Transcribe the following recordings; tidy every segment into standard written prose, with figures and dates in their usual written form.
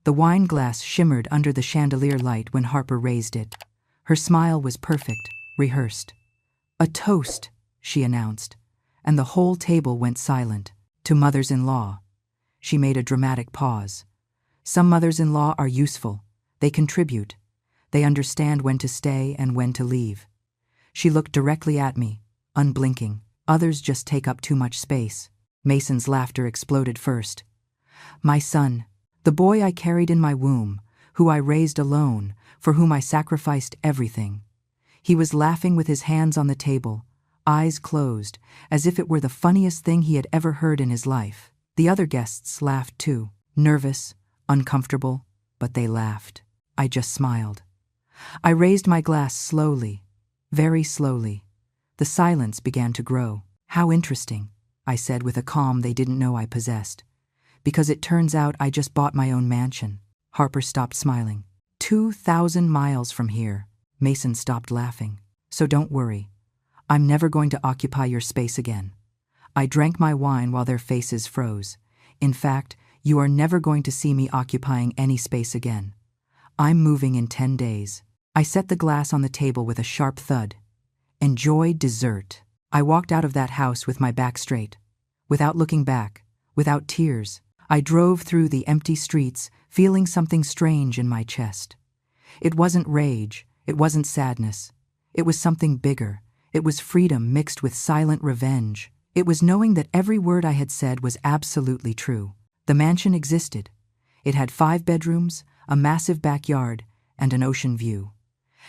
The wine glass shimmered under the chandelier light when Harper raised it. Her smile was perfect, rehearsed. "A toast," she announced, and the whole table went silent. "To mothers-in-law." She made a dramatic pause. "Some mothers-in-law are useful. They contribute. They understand when to stay and when to leave." She looked directly at me, unblinking. "Others just take up too much space." Mason's laughter exploded first. "My son, the boy I carried in my womb, who I raised alone, for whom I sacrificed everything." He was laughing with his hands on the table, eyes closed, as if it were the funniest thing he had ever heard in his life. The other guests laughed too, nervous, uncomfortable, but they laughed. I just smiled. I raised my glass slowly, very slowly. The silence began to grow. "How interesting," I said with a calm they didn't know I possessed. "Because it turns out I just bought my own mansion." Harper stopped smiling. 2,000 miles from here." Mason stopped laughing. "So don't worry. I'm never going to occupy your space again." I drank my wine while their faces froze. "In fact, you are never going to see me occupying any space again. I'm moving in 10 days. I set the glass on the table with a sharp thud. "Enjoy dessert." I walked out of that house with my back straight. Without looking back, without tears, I drove through the empty streets, feeling something strange in my chest. It wasn't rage, it wasn't sadness. It was something bigger. It was freedom mixed with silent revenge. It was knowing that every word I had said was absolutely true. The mansion existed. It had 5 bedrooms, a massive backyard, and an ocean view.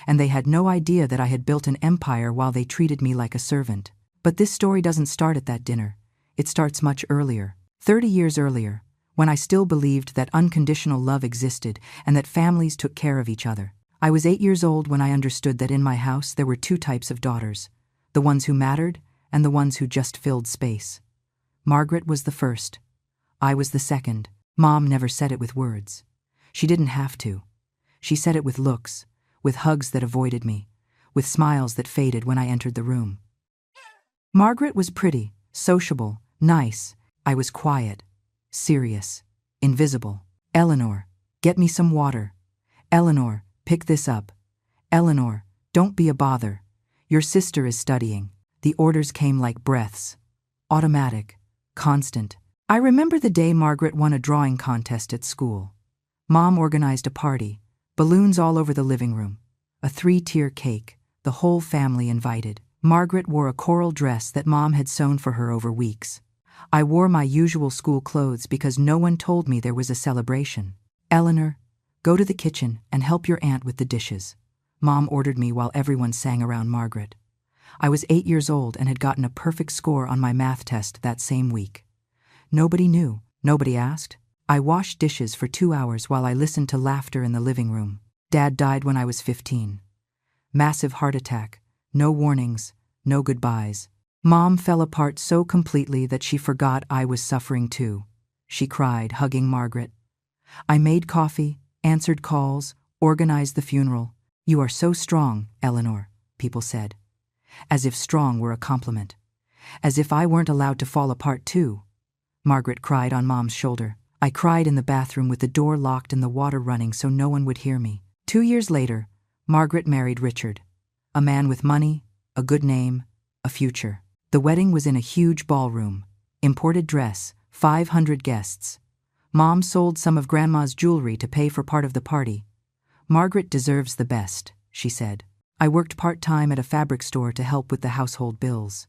And they had no idea that I had built an empire while they treated me like a servant. But this story doesn't start at that dinner. It starts much earlier. 30 years earlier, when I still believed that unconditional love existed and that families took care of each other. I was 8 years old when I understood that in my house there were 2 types of daughters, the ones who mattered and the ones who just filled space. Margaret was the first. I was the second. Mom never said it with words. She didn't have to. She said it with looks, with hugs that avoided me, with smiles that faded when I entered the room. Margaret was pretty, sociable, nice. I was quiet, serious, invisible. "Eleanor, get me some water. Eleanor, pick this up. Eleanor, don't be a bother. Your sister is studying." The orders came like breaths. Automatic, constant. I remember the day Margaret won a drawing contest at school. Mom organized a party, balloons all over the living room, a 3-tier cake, the whole family invited. Margaret wore a coral dress that Mom had sewn for her over weeks. I wore my usual school clothes because no one told me there was a celebration. "Eleanor, go to the kitchen and help your aunt with the dishes," Mom ordered me while everyone sang around Margaret. I was 8 years old and had gotten a perfect score on my math test that same week. Nobody knew, nobody asked. I washed dishes for 2 hours while I listened to laughter in the living room. Dad died when I was 15. Massive heart attack, no warnings, no goodbyes. Mom fell apart so completely that she forgot I was suffering too. She cried, hugging Margaret. I made coffee, answered calls, organized the funeral. "You are so strong, Eleanor," people said. As if strong were a compliment. As if I weren't allowed to fall apart too. Margaret cried on Mom's shoulder. I cried in the bathroom with the door locked and the water running so no one would hear me. 2 years later, Margaret married Richard. A man with money, a good name, a future. The wedding was in a huge ballroom. Imported dress, 500 guests. Mom sold some of Grandma's jewelry to pay for part of the party. "Margaret deserves the best," she said. I worked part-time at a fabric store to help with the household bills.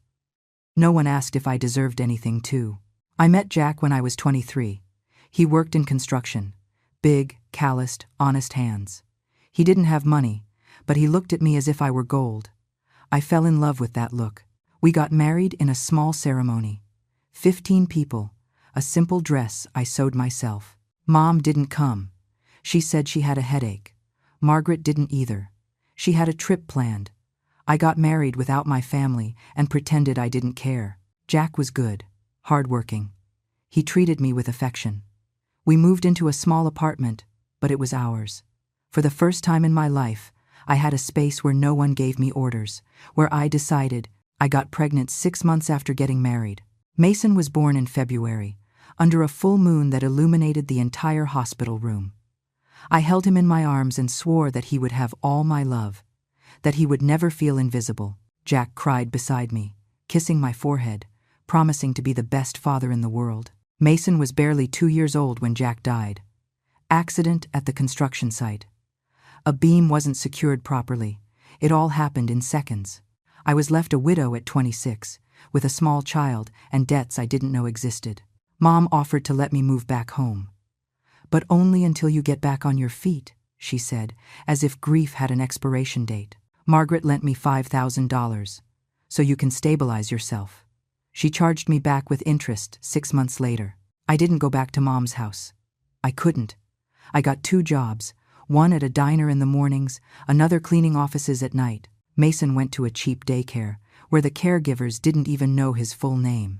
No one asked if I deserved anything too. I met Jack when I was 23. He worked in construction. Big, calloused, honest hands. He didn't have money, but he looked at me as if I were gold. I fell in love with that look. We got married in a small ceremony. 15 people, a simple dress I sewed myself. Mom didn't come. She said she had a headache. Margaret didn't either. She had a trip planned. I got married without my family and pretended I didn't care. Jack was good, hardworking. He treated me with affection. We moved into a small apartment, but it was ours. For the first time in my life, I had a space where no one gave me orders, where I decided. I got pregnant 6 months after getting married. Mason was born in February, under a full moon that illuminated the entire hospital room. I held him in my arms and swore that he would have all my love, that he would never feel invisible. Jack cried beside me, kissing my forehead, promising to be the best father in the world. Mason was barely 2 years old when Jack died. Accident at the construction site. A beam wasn't secured properly. It all happened in seconds. I was left a widow at 26, with a small child and debts I didn't know existed. Mom offered to let me move back home. But only until you get back on your feet, she said, as if grief had an expiration date. Margaret lent me $5,000, so you can stabilize yourself. She charged me back with interest 6 months later. I didn't go back to Mom's house. I couldn't. I got 2 jobs, one at a diner in the mornings, another cleaning offices at night. Mason went to a cheap daycare, where the caregivers didn't even know his full name.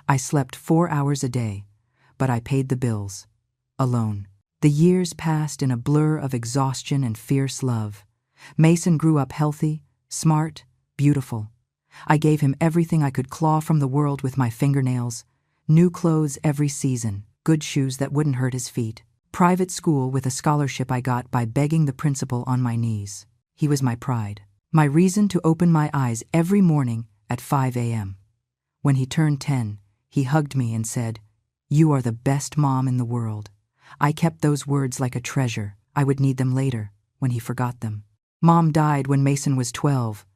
I slept 4 hours a day, but I paid the bills. Alone. The years passed in a blur of exhaustion and fierce love. Mason grew up healthy, smart, beautiful. I gave him everything I could claw from the world with my fingernails. New clothes every season, good shoes that wouldn't hurt his feet. Private school with a scholarship I got by begging the principal on my knees. He was my pride. My reason to open my eyes every morning at 5 a.m. When he turned 10, he hugged me and said, "You are the best mom in the world." I kept those words like a treasure. I would need them later, when he forgot them. Mom died when Mason was 12.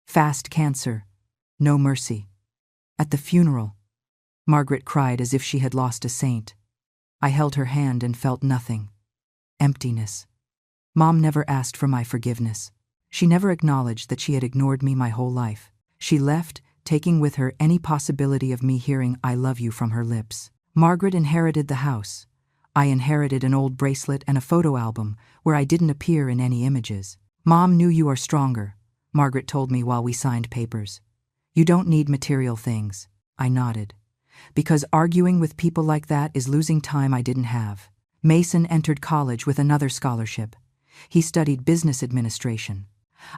Fast cancer. No mercy. At the funeral, Margaret cried as if she had lost a saint. I held her hand and felt nothing. Emptiness. Mom never asked for my forgiveness. She never acknowledged that she had ignored me my whole life. She left, taking with her any possibility of me hearing "I love you" from her lips. Margaret inherited the house. I inherited an old bracelet and a photo album where I didn't appear in any images. "Mom knew you are stronger," Margaret told me while we signed papers. "You don't need material things." I nodded. Because arguing with people like that is losing time I didn't have. Mason entered college with another scholarship. He studied business administration.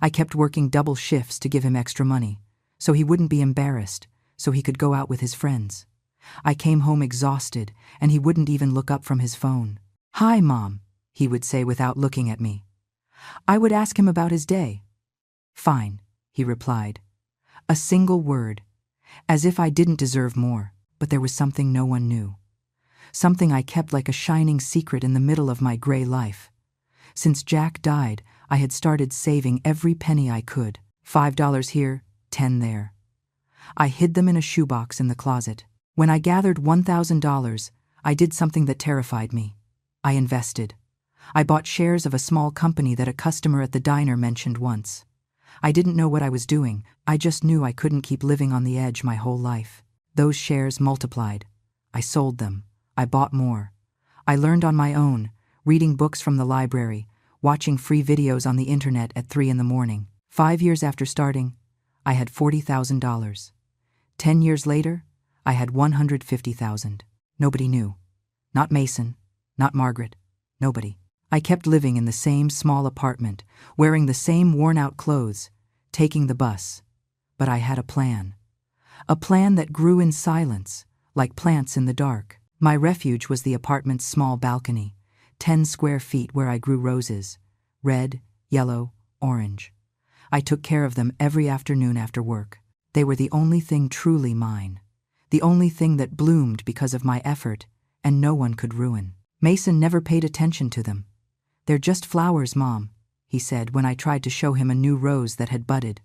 I kept working double shifts to give him extra money, so he wouldn't be embarrassed, so he could go out with his friends. I came home exhausted, and he wouldn't even look up from his phone. "Hi, Mom," he would say without looking at me. I would ask him about his day. "Fine," he replied. A single word, as if I didn't deserve more, but there was something no one knew. Something I kept like a shining secret in the middle of my gray life. Since Jack died, I had started saving every penny I could. $5 here, 10 there. I hid them in a shoebox in the closet. When I gathered $1,000, I did something that terrified me. I invested. I bought shares of a small company that a customer at the diner mentioned once. I didn't know what I was doing. I just knew I couldn't keep living on the edge my whole life. Those shares multiplied. I sold them. I bought more. I learned on my own, reading books from the library, watching free videos on the internet at 3 in the morning. 5 years after starting, I had $40,000. 10 years later, I had $150,000. Nobody knew. Not Mason, not Margaret, nobody. I kept living in the same small apartment, wearing the same worn-out clothes, taking the bus. But I had a plan. A plan that grew in silence, like plants in the dark. My refuge was the apartment's small balcony, 10 square feet where I grew roses, red, yellow, orange. I took care of them every afternoon after work. They were the only thing truly mine. The only thing that bloomed because of my effort, and no one could ruin. Mason never paid attention to them. "They're just flowers, Mom," he said when I tried to show him a new rose that had budded.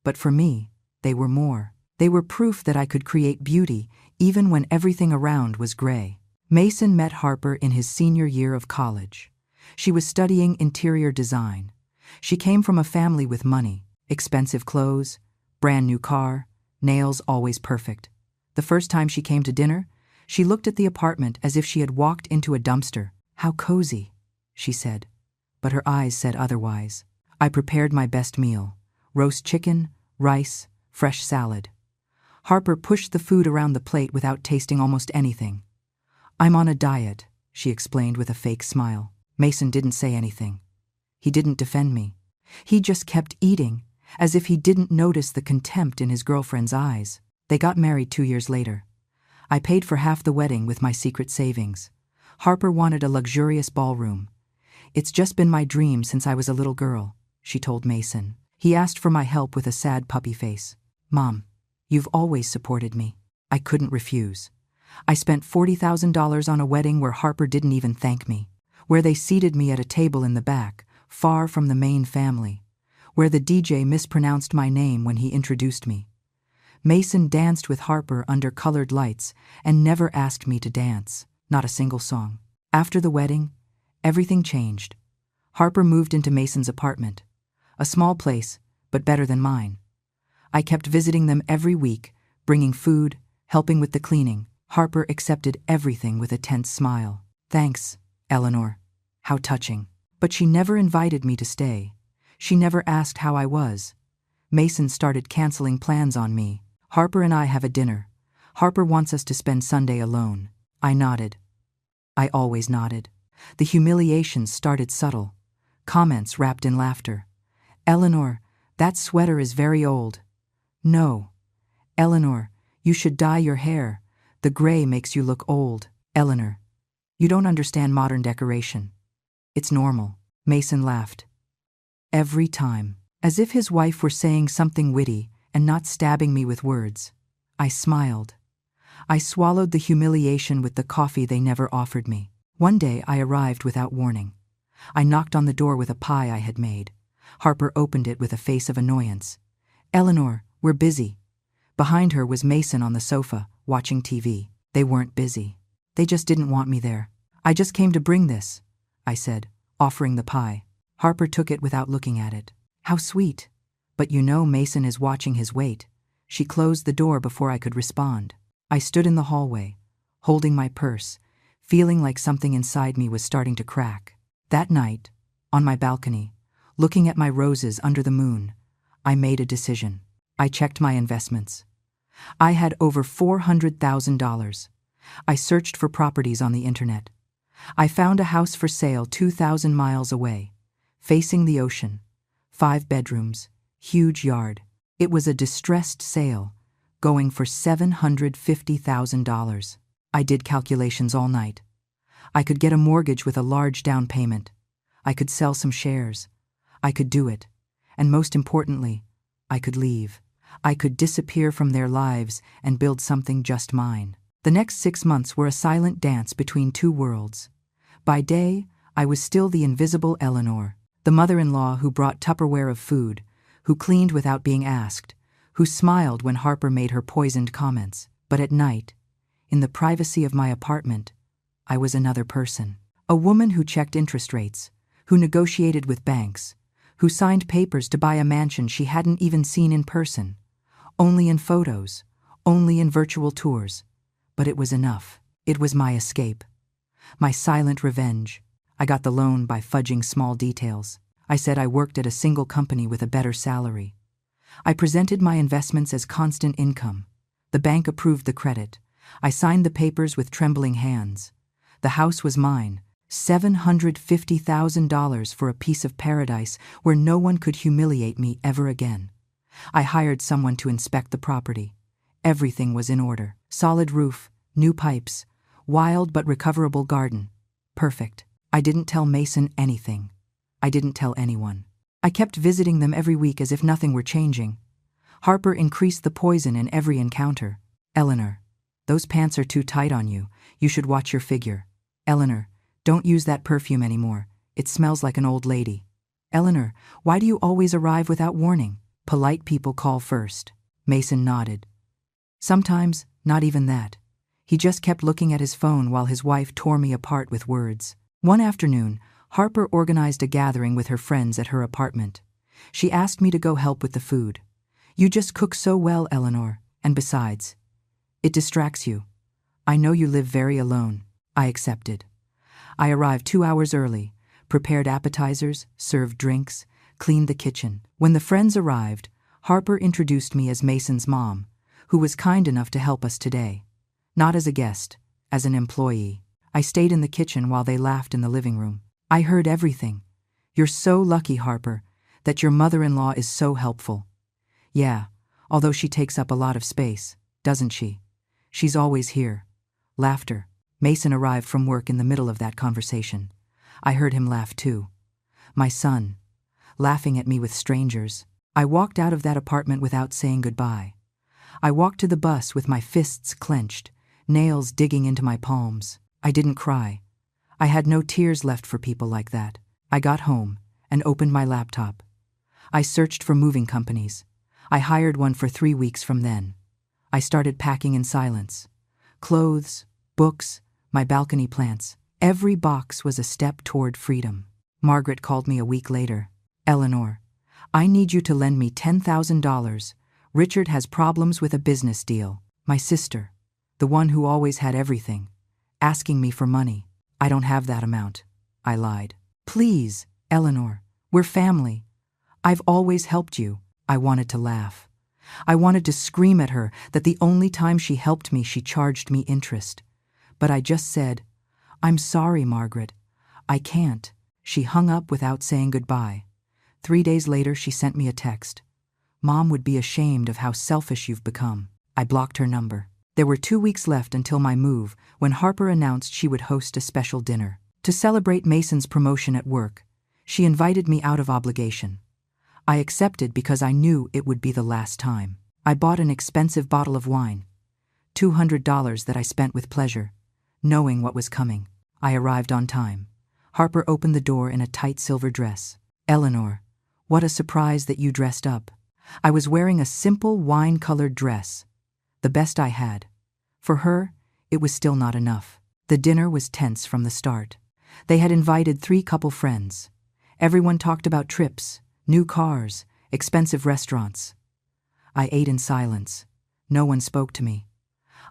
But for me, they were more. They were proof that I could create beauty even when everything around was gray. Mason met Harper in his senior year of college. She was studying interior design. She came from a family with money, expensive clothes, brand new car, nails always perfect. The first time she came to dinner, she looked at the apartment as if she had walked into a dumpster. "How cozy," she said. But her eyes said otherwise. I prepared my best meal: roast chicken, rice, fresh salad. Harper pushed the food around the plate without tasting almost anything. "I'm on a diet," she explained with a fake smile. Mason didn't say anything. He didn't defend me. He just kept eating, as if he didn't notice the contempt in his girlfriend's eyes. They got married 2 years later. I paid for half the wedding with my secret savings. Harper wanted a luxurious ballroom. "It's just been my dream since I was a little girl," she told Mason. He asked for my help with a sad puppy face. "Mom, you've always supported me." I couldn't refuse. I spent $40,000 on a wedding where Harper didn't even thank me, where they seated me at a table in the back, far from the main family, where the DJ mispronounced my name when he introduced me. Mason danced with Harper under colored lights and never asked me to dance, not a single song. After the wedding, everything changed. Harper moved into Mason's apartment, a small place, but better than mine. I kept visiting them every week, bringing food, helping with the cleaning. Harper accepted everything with a tense smile. "Thanks, Eleanor. How touching." But she never invited me to stay. She never asked how I was. Mason started canceling plans on me. "Harper and I have a dinner. Harper wants us to spend Sunday alone." I nodded. I always nodded. The humiliation started subtle. Comments wrapped in laughter. "Eleanor, that sweater is very old." "No. Eleanor, you should dye your hair. The gray makes you look old." "Eleanor, you don't understand modern decoration. It's normal." Mason laughed. Every time, as if his wife were saying something witty and not stabbing me with words. I smiled. I swallowed the humiliation with the coffee they never offered me. One day I arrived without warning. I knocked on the door with a pie I had made. Harper opened it with a face of annoyance. "Eleanor, we're busy." Behind her was Mason on the sofa, watching TV. They weren't busy. They just didn't want me there. "I just came to bring this," I said, offering the pie. Harper took it without looking at it. "How sweet. But you know Mason is watching his weight." She closed the door before I could respond. I stood in the hallway, holding my purse, feeling like something inside me was starting to crack. That night, on my balcony, looking at my roses under the moon, I made a decision. I checked my investments. I had over $400,000. I searched for properties on the internet. I found a house for sale 2,000 miles away, facing the ocean, 5 bedrooms, huge yard. It was a distressed sale, going for $750,000. I did calculations all night. I could get a mortgage with a large down payment. I could sell some shares. I could do it. And most importantly, I could leave. I could disappear from their lives and build something just mine. The next 6 months were a silent dance between two worlds. By day, I was still the invisible Eleanor, the mother-in-law who brought Tupperware of food, who cleaned without being asked, who smiled when Harper made her poisoned comments. But at night, in the privacy of my apartment, I was another person. A woman who checked interest rates, who negotiated with banks, who signed papers to buy a mansion she hadn't even seen in person, only in photos, only in virtual tours. But it was enough. It was my escape. My silent revenge. I got the loan by fudging small details. I said I worked at a single company with a better salary. I presented my investments as constant income. The bank approved the credit. I signed the papers with trembling hands. The house was mine. $750,000 for a piece of paradise where no one could humiliate me ever again. I hired someone to inspect the property. Everything was in order. Solid roof, new pipes, wild but recoverable garden. Perfect. I didn't tell Mason anything. I didn't tell anyone. I kept visiting them every week as if nothing were changing. Harper increased the poison in every encounter. "Eleanor, those pants are too tight on you. You should watch your figure." "Eleanor, don't use that perfume anymore. It smells like an old lady." "Eleanor, why do you always arrive without warning?" "Polite people call first." Mason nodded. Sometimes, not even that. He just kept looking at his phone while his wife tore me apart with words. One afternoon, Harper organized a gathering with her friends at her apartment. She asked me to go help with the food. "You just cook so well, Eleanor, and besides, it distracts you. I know you live very alone." I accepted. I arrived 2 hours early, prepared appetizers, served drinks, cleaned the kitchen. When the friends arrived, Harper introduced me as Mason's mom, who was kind enough to help us today. Not as a guest, as an employee. I stayed in the kitchen while they laughed in the living room. I heard everything. "You're so lucky, Harper, that your mother-in-law is so helpful." "Yeah, although she takes up a lot of space, doesn't she? She's always here." Laughter. Mason arrived from work in the middle of that conversation. I heard him laugh too. My son, laughing at me with strangers. I walked out of that apartment without saying goodbye. I walked to the bus with my fists clenched, nails digging into my palms. I didn't cry. I had no tears left for people like that. I got home and opened my laptop. I searched for moving companies. I hired one for 3 weeks from then. I started packing in silence. Clothes, books, my balcony plants. Every box was a step toward freedom. Margaret called me a week later. Eleanor, I need you to lend me $10,000. Richard has problems with a business deal. My sister, the one who always had everything, asking me for money. I don't have that amount. I lied. Please, Eleanor, we're family. I've always helped you. I wanted to laugh. I wanted to scream at her that the only time she helped me, she charged me interest. But I just said, I'm sorry, Margaret. I can't. She hung up without saying goodbye. 3 days later, she sent me a text. Mom would be ashamed of how selfish you've become. I blocked her number. There were 2 weeks left until my move when Harper announced she would host a special dinner. To celebrate Mason's promotion at work, she invited me out of obligation. I accepted because I knew it would be the last time. I bought an expensive bottle of wine, $200 that I spent with pleasure, knowing what was coming. I arrived on time. Harper opened the door in a tight silver dress. Eleanor, what a surprise that you dressed up. I was wearing a simple wine-colored dress, the best I had. For her, it was still not enough. The dinner was tense from the start. They had invited 3 couple friends. Everyone talked about trips, new cars, expensive restaurants. I ate in silence. No one spoke to me.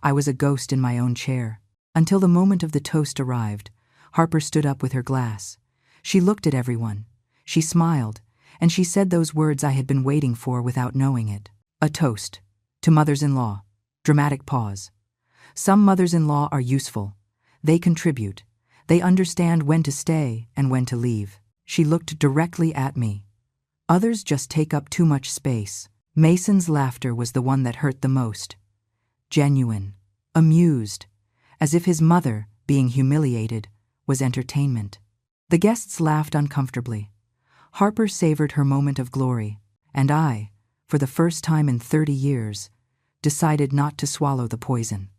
I was a ghost in my own chair. Until the moment of the toast arrived, Harper stood up with her glass. She looked at everyone. She smiled, and she said those words I had been waiting for without knowing it. A toast. To mothers-in-law. Dramatic pause. Some mothers-in-law are useful. They contribute. They understand when to stay and when to leave. She looked directly at me. Others just take up too much space. Mason's laughter was the one that hurt the most. Genuine. Amused. As if his mother, being humiliated, was entertainment. The guests laughed uncomfortably. Harper savored her moment of glory, and I, for the first time in 30 years, decided not to swallow the poison.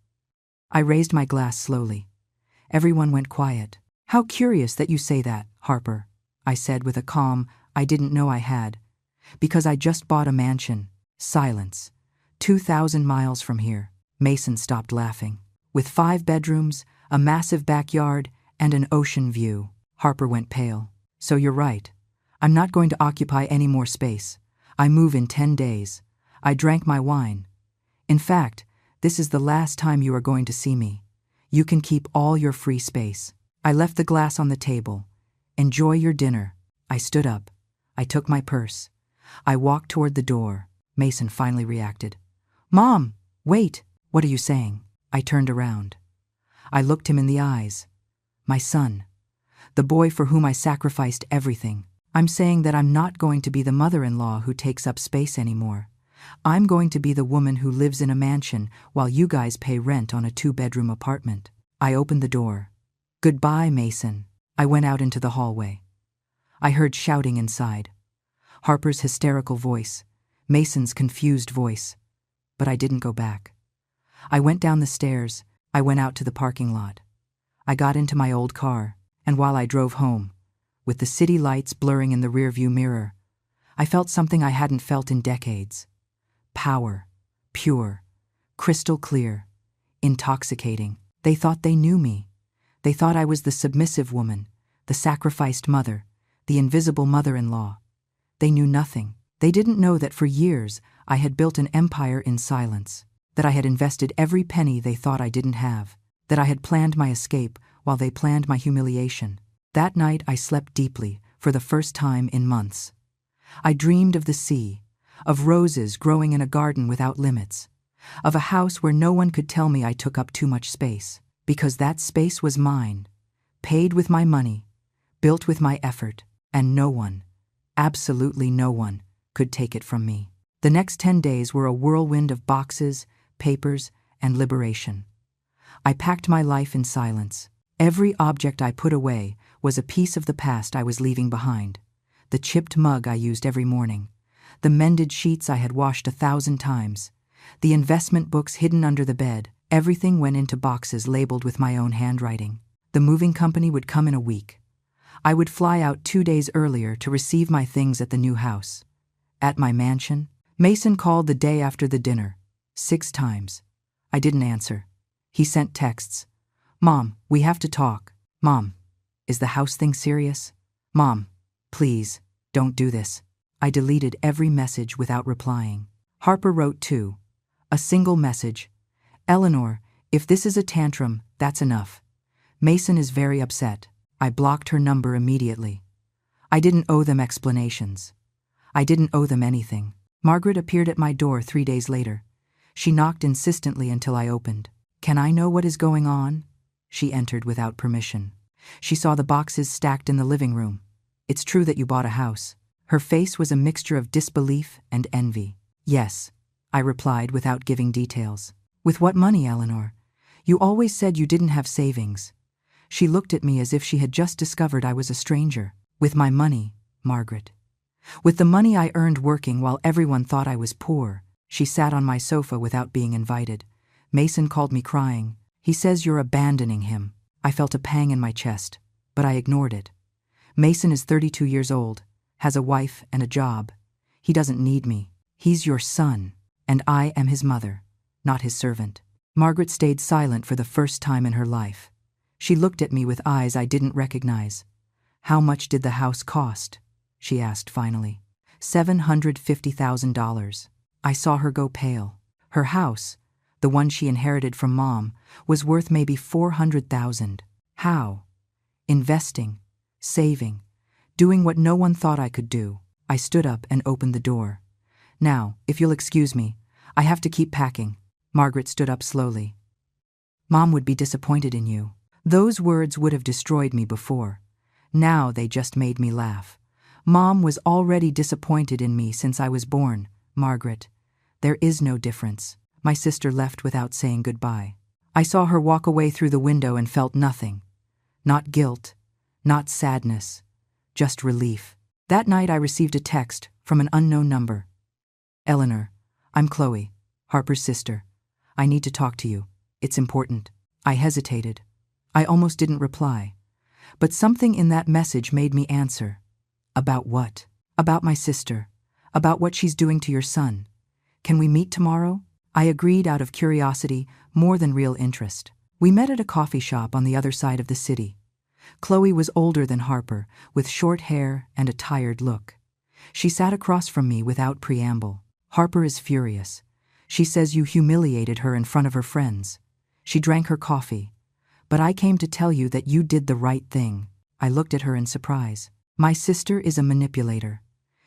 I raised my glass slowly. Everyone went quiet. How curious that you say that, Harper, I said with a calm I didn't know I had. Because I just bought a mansion. Silence. 2,000 miles from here. Mason stopped laughing. With 5 bedrooms, a massive backyard, and an ocean view. Harper went pale. So you're right. I'm not going to occupy any more space. I move in 10 days. I drank my wine. In fact, this is the last time you are going to see me. You can keep all your free space. I left the glass on the table. Enjoy your dinner. I stood up. I took my purse. I walked toward the door. Mason finally reacted. Mom, wait. What are you saying? I turned around. I looked him in the eyes. My son. The boy for whom I sacrificed everything. I'm saying that I'm not going to be the mother-in-law who takes up space anymore. I'm going to be the woman who lives in a mansion while you guys pay rent on a 2-bedroom apartment. I opened the door. Goodbye, Mason. I went out into the hallway. I heard shouting inside. Harper's hysterical voice, Mason's confused voice. But I didn't go back. I went down the stairs. I went out to the parking lot. I got into my old car, and while I drove home, with the city lights blurring in the rearview mirror, I felt something I hadn't felt in decades. Power. Pure. Crystal clear. Intoxicating. They thought they knew me. They thought I was the submissive woman, the sacrificed mother, the invisible mother-in-law. They knew nothing. They didn't know that for years I had built an empire in silence, that I had invested every penny they thought I didn't have, that I had planned my escape while they planned my humiliation. That night I slept deeply for the first time in months. I dreamed of the sea, of roses growing in a garden without limits, of a house where no one could tell me I took up too much space, because that space was mine, paid with my money, built with my effort, and no one, absolutely no one, could take it from me. The next 10 days were a whirlwind of boxes, papers, and liberation. I packed my life in silence. Every object I put away was a piece of the past I was leaving behind. The chipped mug I used every morning, the mended sheets I had washed 1,000 times, the investment books hidden under the bed, everything went into boxes labeled with my own handwriting. The moving company would come in a week. I would fly out 2 days earlier to receive my things at the new house. At my mansion, Mason called the day after the dinner, 6 times. I didn't answer. He sent texts. "Mom, we have to talk. Mom, is the house thing serious? Mom, please, don't do this." I deleted every message without replying. Harper wrote too. A single message. "Eleanor, if this is a tantrum, that's enough. Mason is very upset." I blocked her number immediately. I didn't owe them explanations. I didn't owe them anything. Margaret appeared at my door 3 days later. She knocked insistently until I opened. "Can I know what is going on?" She entered without permission. She saw the boxes stacked in the living room. "It's true that you bought a house." Her face was a mixture of disbelief and envy. "Yes," I replied without giving details. "With what money, Eleanor? You always said you didn't have savings." She looked at me as if she had just discovered I was a stranger. "With my money, Margaret. With the money I earned working while everyone thought I was poor." She sat on my sofa without being invited. "Mason called me crying. He says you're abandoning him." I felt a pang in my chest, but I ignored it. "Mason is 32 years old, has a wife and a job. He doesn't need me. He's your son, and I am his mother, not his servant." Margaret stayed silent for the first time in her life. She looked at me with eyes I didn't recognize. "How much did the house cost?" she asked finally. $750,000. I saw her go pale. Her house, the one she inherited from Mom, was worth maybe $400,000. How? Investing, saving, doing what no one thought I could do. I stood up and opened the door. "Now, if you'll excuse me, I have to keep packing." Margaret stood up slowly. "Mom would be disappointed in you." Those words would have destroyed me before. Now they just made me laugh. Mom was already disappointed in me since I was born, Margaret. There is no difference. My sister left without saying goodbye. I saw her walk away through the window and felt nothing. Not guilt, not sadness, just relief. That night I received a text from an unknown number. "Eleanor, I'm Chloe, Harper's sister. I need to talk to you. It's important." I hesitated. I almost didn't reply. But something in that message made me answer. "About what?" "About my sister. About what she's doing to your son. Can we meet tomorrow?" I agreed out of curiosity more than real interest. We met at a coffee shop on the other side of the city. Chloe was older than Harper, with short hair and a tired look. She sat across from me without preamble. "Harper is furious. She says you humiliated her in front of her friends. She drank her coffee. But I came to tell you that you did the right thing." I looked at her in surprise. "My sister is a manipulator.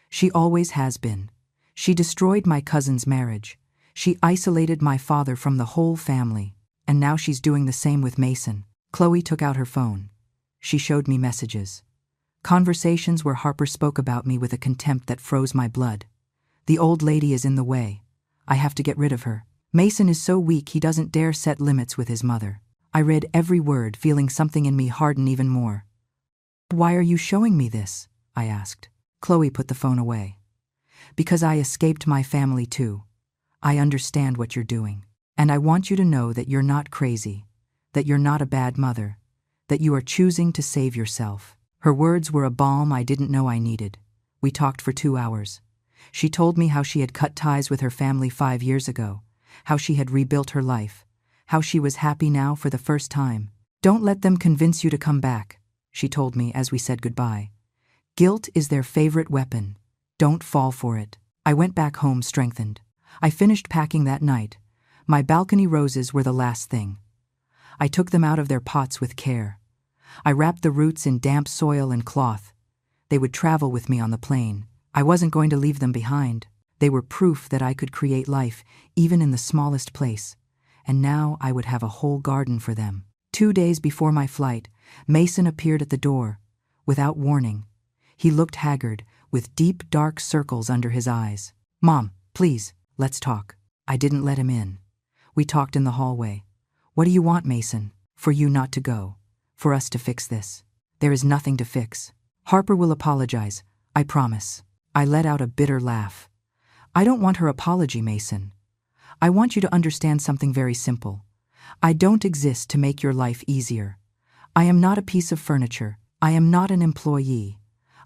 She always has been. She destroyed my cousin's marriage. She isolated my father from the whole family. And now she's doing the same with Mason." Chloe took out her phone. She showed me messages. Conversations where Harper spoke about me with a contempt that froze my blood. "The old lady is in the way. I have to get rid of her. Mason is so weak he doesn't dare set limits with his mother." I read every word, feeling something in me harden even more. "Why are you showing me this?" I asked. Chloe put the phone away. "Because I escaped my family too. I understand what you're doing. And I want you to know that you're not crazy, that you're not a bad mother, that you are choosing to save yourself." Her words were a balm I didn't know I needed. We talked for 2 hours. She told me how she had cut ties with her family 5 years ago, how she had rebuilt her life, how she was happy now for the first time. "Don't let them convince you to come back," she told me as we said goodbye. "Guilt is their favorite weapon. Don't fall for it." I went back home strengthened. I finished packing that night. My balcony roses were the last thing. I took them out of their pots with care. I wrapped the roots in damp soil and cloth. They would travel with me on the plane. I wasn't going to leave them behind. They were proof that I could create life, even in the smallest place. And now I would have a whole garden for them. 2 days before my flight, Mason appeared at the door. Without warning. He looked haggard, with deep, dark circles under his eyes. "Mom, please, let's talk." I didn't let him in. We talked in the hallway. "What do you want, Mason?" "For you not to go. For us to fix this." There is nothing to fix. Harper will apologize, I promise. I let out a bitter laugh. I don't want her apology, Mason. I want you to understand something very simple. I don't exist to make your life easier. I am not a piece of furniture. I am not an employee.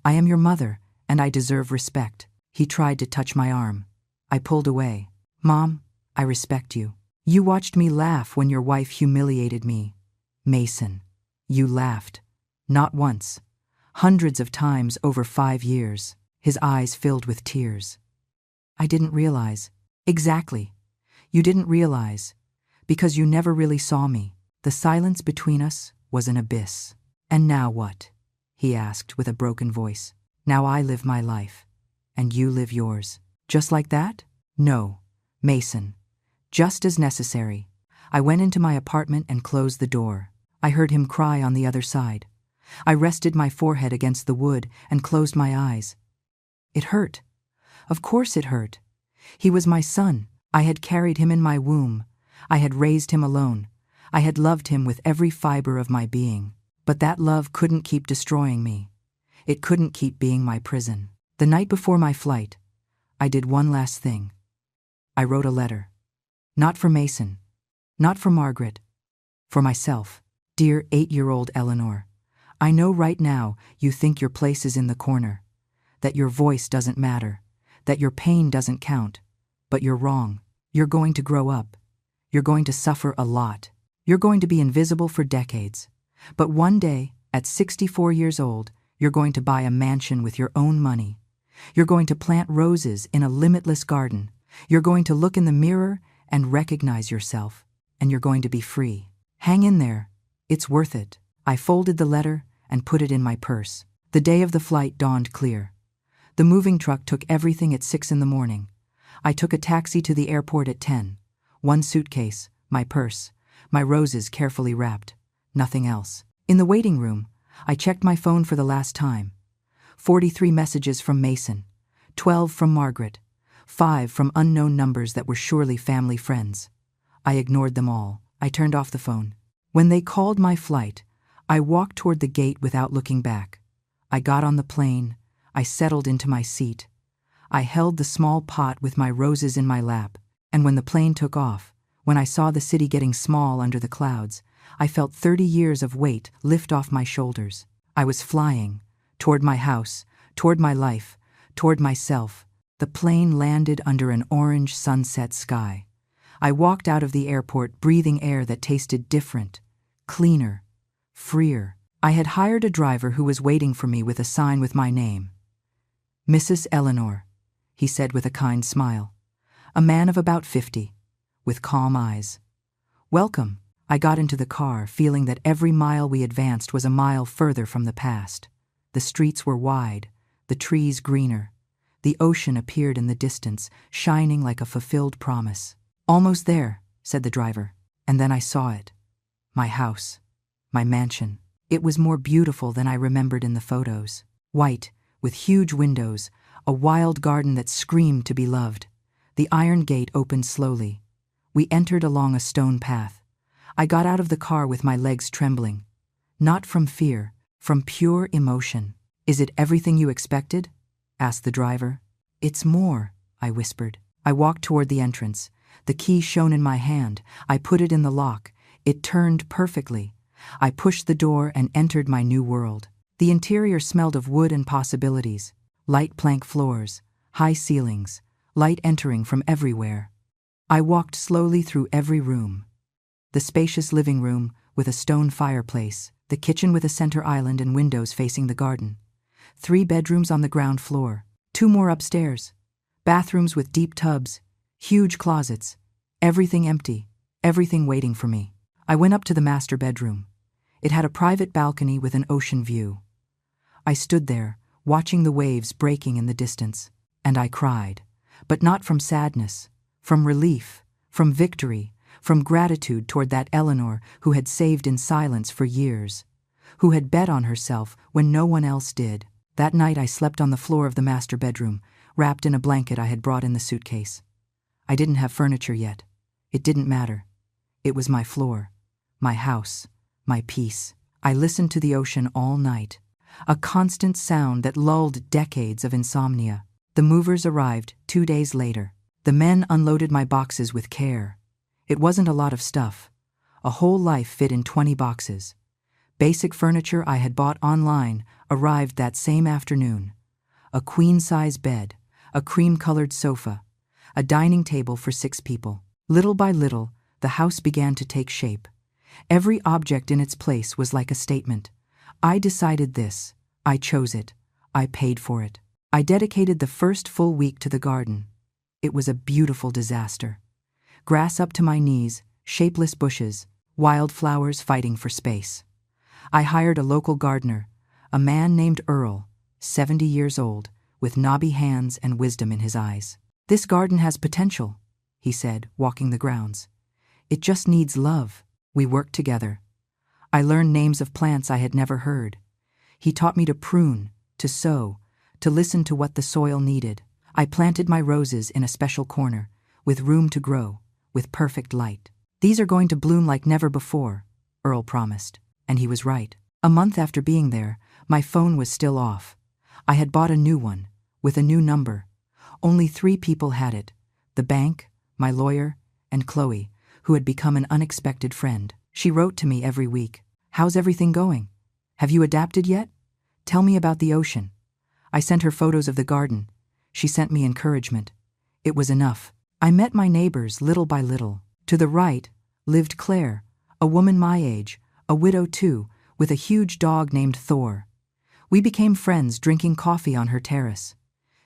I am your mother, and I deserve respect. He tried to touch my arm. I pulled away. Mom, I respect you. You watched me laugh when your wife humiliated me. Mason, you laughed. Not once. Hundreds of times over 5 years. His eyes filled with tears. I didn't realize. Exactly. You didn't realize. Because you never really saw me. The silence between us was an abyss. And now what? He asked with a broken voice. Now I live my life. And you live yours. Just like that? No. Mason. Just as necessary. I went into my apartment and closed the door. I heard him cry on the other side. I rested my forehead against the wood and closed my eyes. It hurt. Of course it hurt. He was my son. I had carried him in my womb. I had raised him alone. I had loved him with every fiber of my being. But that love couldn't keep destroying me. It couldn't keep being my prison. The night before my flight, I did one last thing. I wrote a letter. Not for Mason. Not for Margaret. For myself. Dear 8-year-old Eleanor, I know right now you think your place is in the corner, that your voice doesn't matter, that your pain doesn't count, but you're wrong. You're going to grow up. You're going to suffer a lot. You're going to be invisible for decades. But one day, at 64 years old, you're going to buy a mansion with your own money. You're going to plant roses in a limitless garden. You're going to look in the mirror and recognize yourself, and you're going to be free. Hang in there. It's worth it. I folded the letter and put it in my purse. The day of the flight dawned clear. The moving truck took everything at 6 in the morning. I took a taxi to the airport at 10. One suitcase, my purse, my roses carefully wrapped. Nothing else. In the waiting room, I checked my phone for the last time. 43 messages from Mason, 12 from Margaret, 5 from unknown numbers that were surely family friends. I ignored them all. I turned off the phone. When they called my flight, I walked toward the gate without looking back. I got on the plane. I settled into my seat. I held the small pot with my roses in my lap, and when the plane took off, when I saw the city getting small under the clouds, I felt 30 years of weight lift off my shoulders. I was flying, toward my house, toward my life, toward myself. The plane landed under an orange sunset sky. I walked out of the airport breathing air that tasted different, cleaner, freer. I had hired a driver who was waiting for me with a sign with my name. Mrs. Eleanor, he said with a kind smile. A man of about 50, with calm eyes. Welcome. I got into the car, feeling that every mile we advanced was a mile further from the past. The streets were wide, the trees greener. The ocean appeared in the distance, shining like a fulfilled promise. Almost there, said the driver, and then I saw it. My house, my mansion. It was more beautiful than I remembered in the photos. White, with huge windows, a wild garden that screamed to be loved. The iron gate opened slowly. We entered along a stone path. I got out of the car with my legs trembling. Not from fear, from pure emotion. Is it everything you expected? Asked the driver. It's more, I whispered. I walked toward the entrance. The key shone in my hand. I put it in the lock. It turned perfectly. I pushed the door and entered my new world. The interior smelled of wood and possibilities. Light plank floors, high ceilings, light entering from everywhere. I walked slowly through every room. The spacious living room with a stone fireplace, the kitchen with a center island and windows facing the garden. 3 bedrooms on the ground floor, 2 more upstairs. Bathrooms with deep tubs, huge closets. Everything empty, everything waiting for me. I went up to the master bedroom. It had a private balcony with an ocean view. I stood there, watching the waves breaking in the distance, and I cried. But not from sadness, from relief, from victory, from gratitude toward that Eleanor who had saved in silence for years, who had bet on herself when no one else did. That night I slept on the floor of the master bedroom, wrapped in a blanket I had brought in the suitcase. I didn't have furniture yet. It didn't matter. It was my floor, my house, my peace. I listened to the ocean all night, a constant sound that lulled decades of insomnia. The movers arrived 2 days later. The men unloaded my boxes with care. It wasn't a lot of stuff. A whole life fit in 20 boxes. Basic furniture I had bought online arrived that same afternoon. A queen-size bed, a cream-colored sofa, a dining table for 6 people. Little by little, the house began to take shape. Every object in its place was like a statement. I decided this. I chose it. I paid for it. I dedicated the first full week to the garden. It was a beautiful disaster. Grass up to my knees, shapeless bushes, wildflowers fighting for space. I hired a local gardener, a man named Earl, 70 years old, with knobby hands and wisdom in his eyes. "This garden has potential," he said, walking the grounds. "It just needs love." We worked together. I learned names of plants I had never heard. He taught me to prune, to sow, to listen to what the soil needed. I planted my roses in a special corner, with room to grow, with perfect light. "These are going to bloom like never before," Earl promised, and he was right. A month after being there, my phone was still off. I had bought a new one, with a new number. Only 3 people had it: the bank, my lawyer, and Chloe, who had become an unexpected friend. She wrote to me every week. "How's everything going? Have you adapted yet? Tell me about the ocean." I sent her photos of the garden. She sent me encouragement. It was enough. I met my neighbors little by little. To the right lived Claire, a woman my age, a widow too, with a huge dog named Thor. We became friends drinking coffee on her terrace.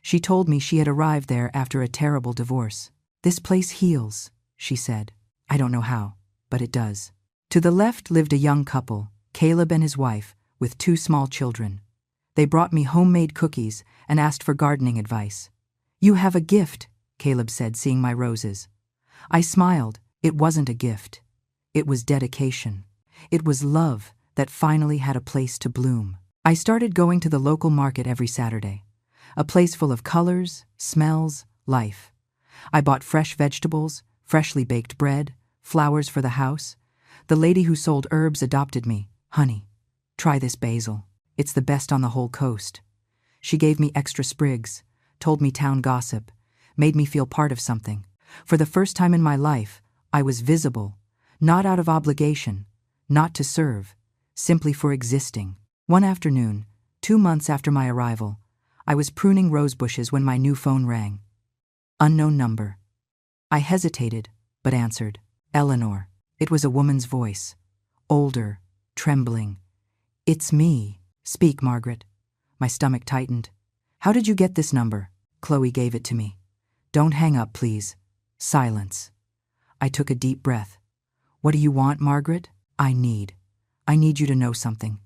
She told me she had arrived there after a terrible divorce. "This place heals," she said. I don't know how, but it does. To the left lived a young couple, Caleb and his wife, with 2 small children. They brought me homemade cookies and asked for gardening advice. "You have a gift," Caleb said, seeing my roses. I smiled. It wasn't a gift. It was dedication. It was love that finally had a place to bloom. I started going to the local market every Saturday, a place full of colors, smells, life. I bought fresh vegetables, freshly baked bread, flowers for the house. The lady who sold herbs adopted me. "Honey, try this basil. It's the best on the whole coast." She gave me extra sprigs, told me town gossip, made me feel part of something. For the first time in my life, I was visible, not out of obligation, not to serve, simply for existing. One afternoon, 2 months after my arrival, I was pruning rose bushes when my new phone rang. Unknown number. I hesitated, but answered. "Eleanor." It was a woman's voice, older, trembling. "It's me." "Speak, Margaret." My stomach tightened. "How did you get this number?" Chloe gave it to me. "Don't hang up, please." Silence. I took a deep breath. "What do you want, Margaret?" I need you to know something.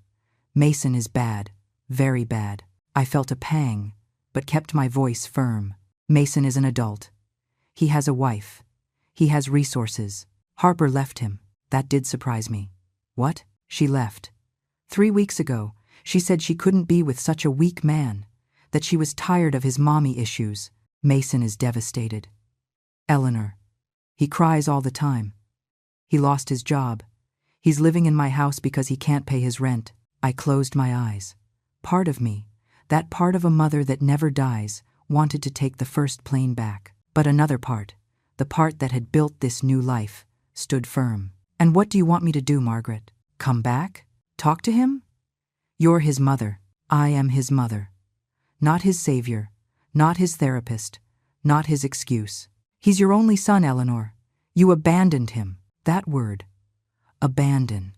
Mason is bad, very bad." I felt a pang, but kept my voice firm. "Mason is an adult. He has a wife. He has resources. Harper left him." That did surprise me. "What?" "She left. 3 weeks ago. She said she couldn't be with such a weak man, that she was tired of his mommy issues. Mason is devastated. Eleanor. He cries all the time. He lost his job. He's living in my house because he can't pay his rent." I closed my eyes. Part of me, that part of a mother that never dies, wanted to take the first plane back. But another part, the part that had built this new life, stood firm. "And what do you want me to do, Margaret? Come back? Talk to him?" "You're his mother. I am his mother. Not his savior, not his therapist, not his excuse. He's your only son, Eleanor. You abandoned him." That word. Abandon.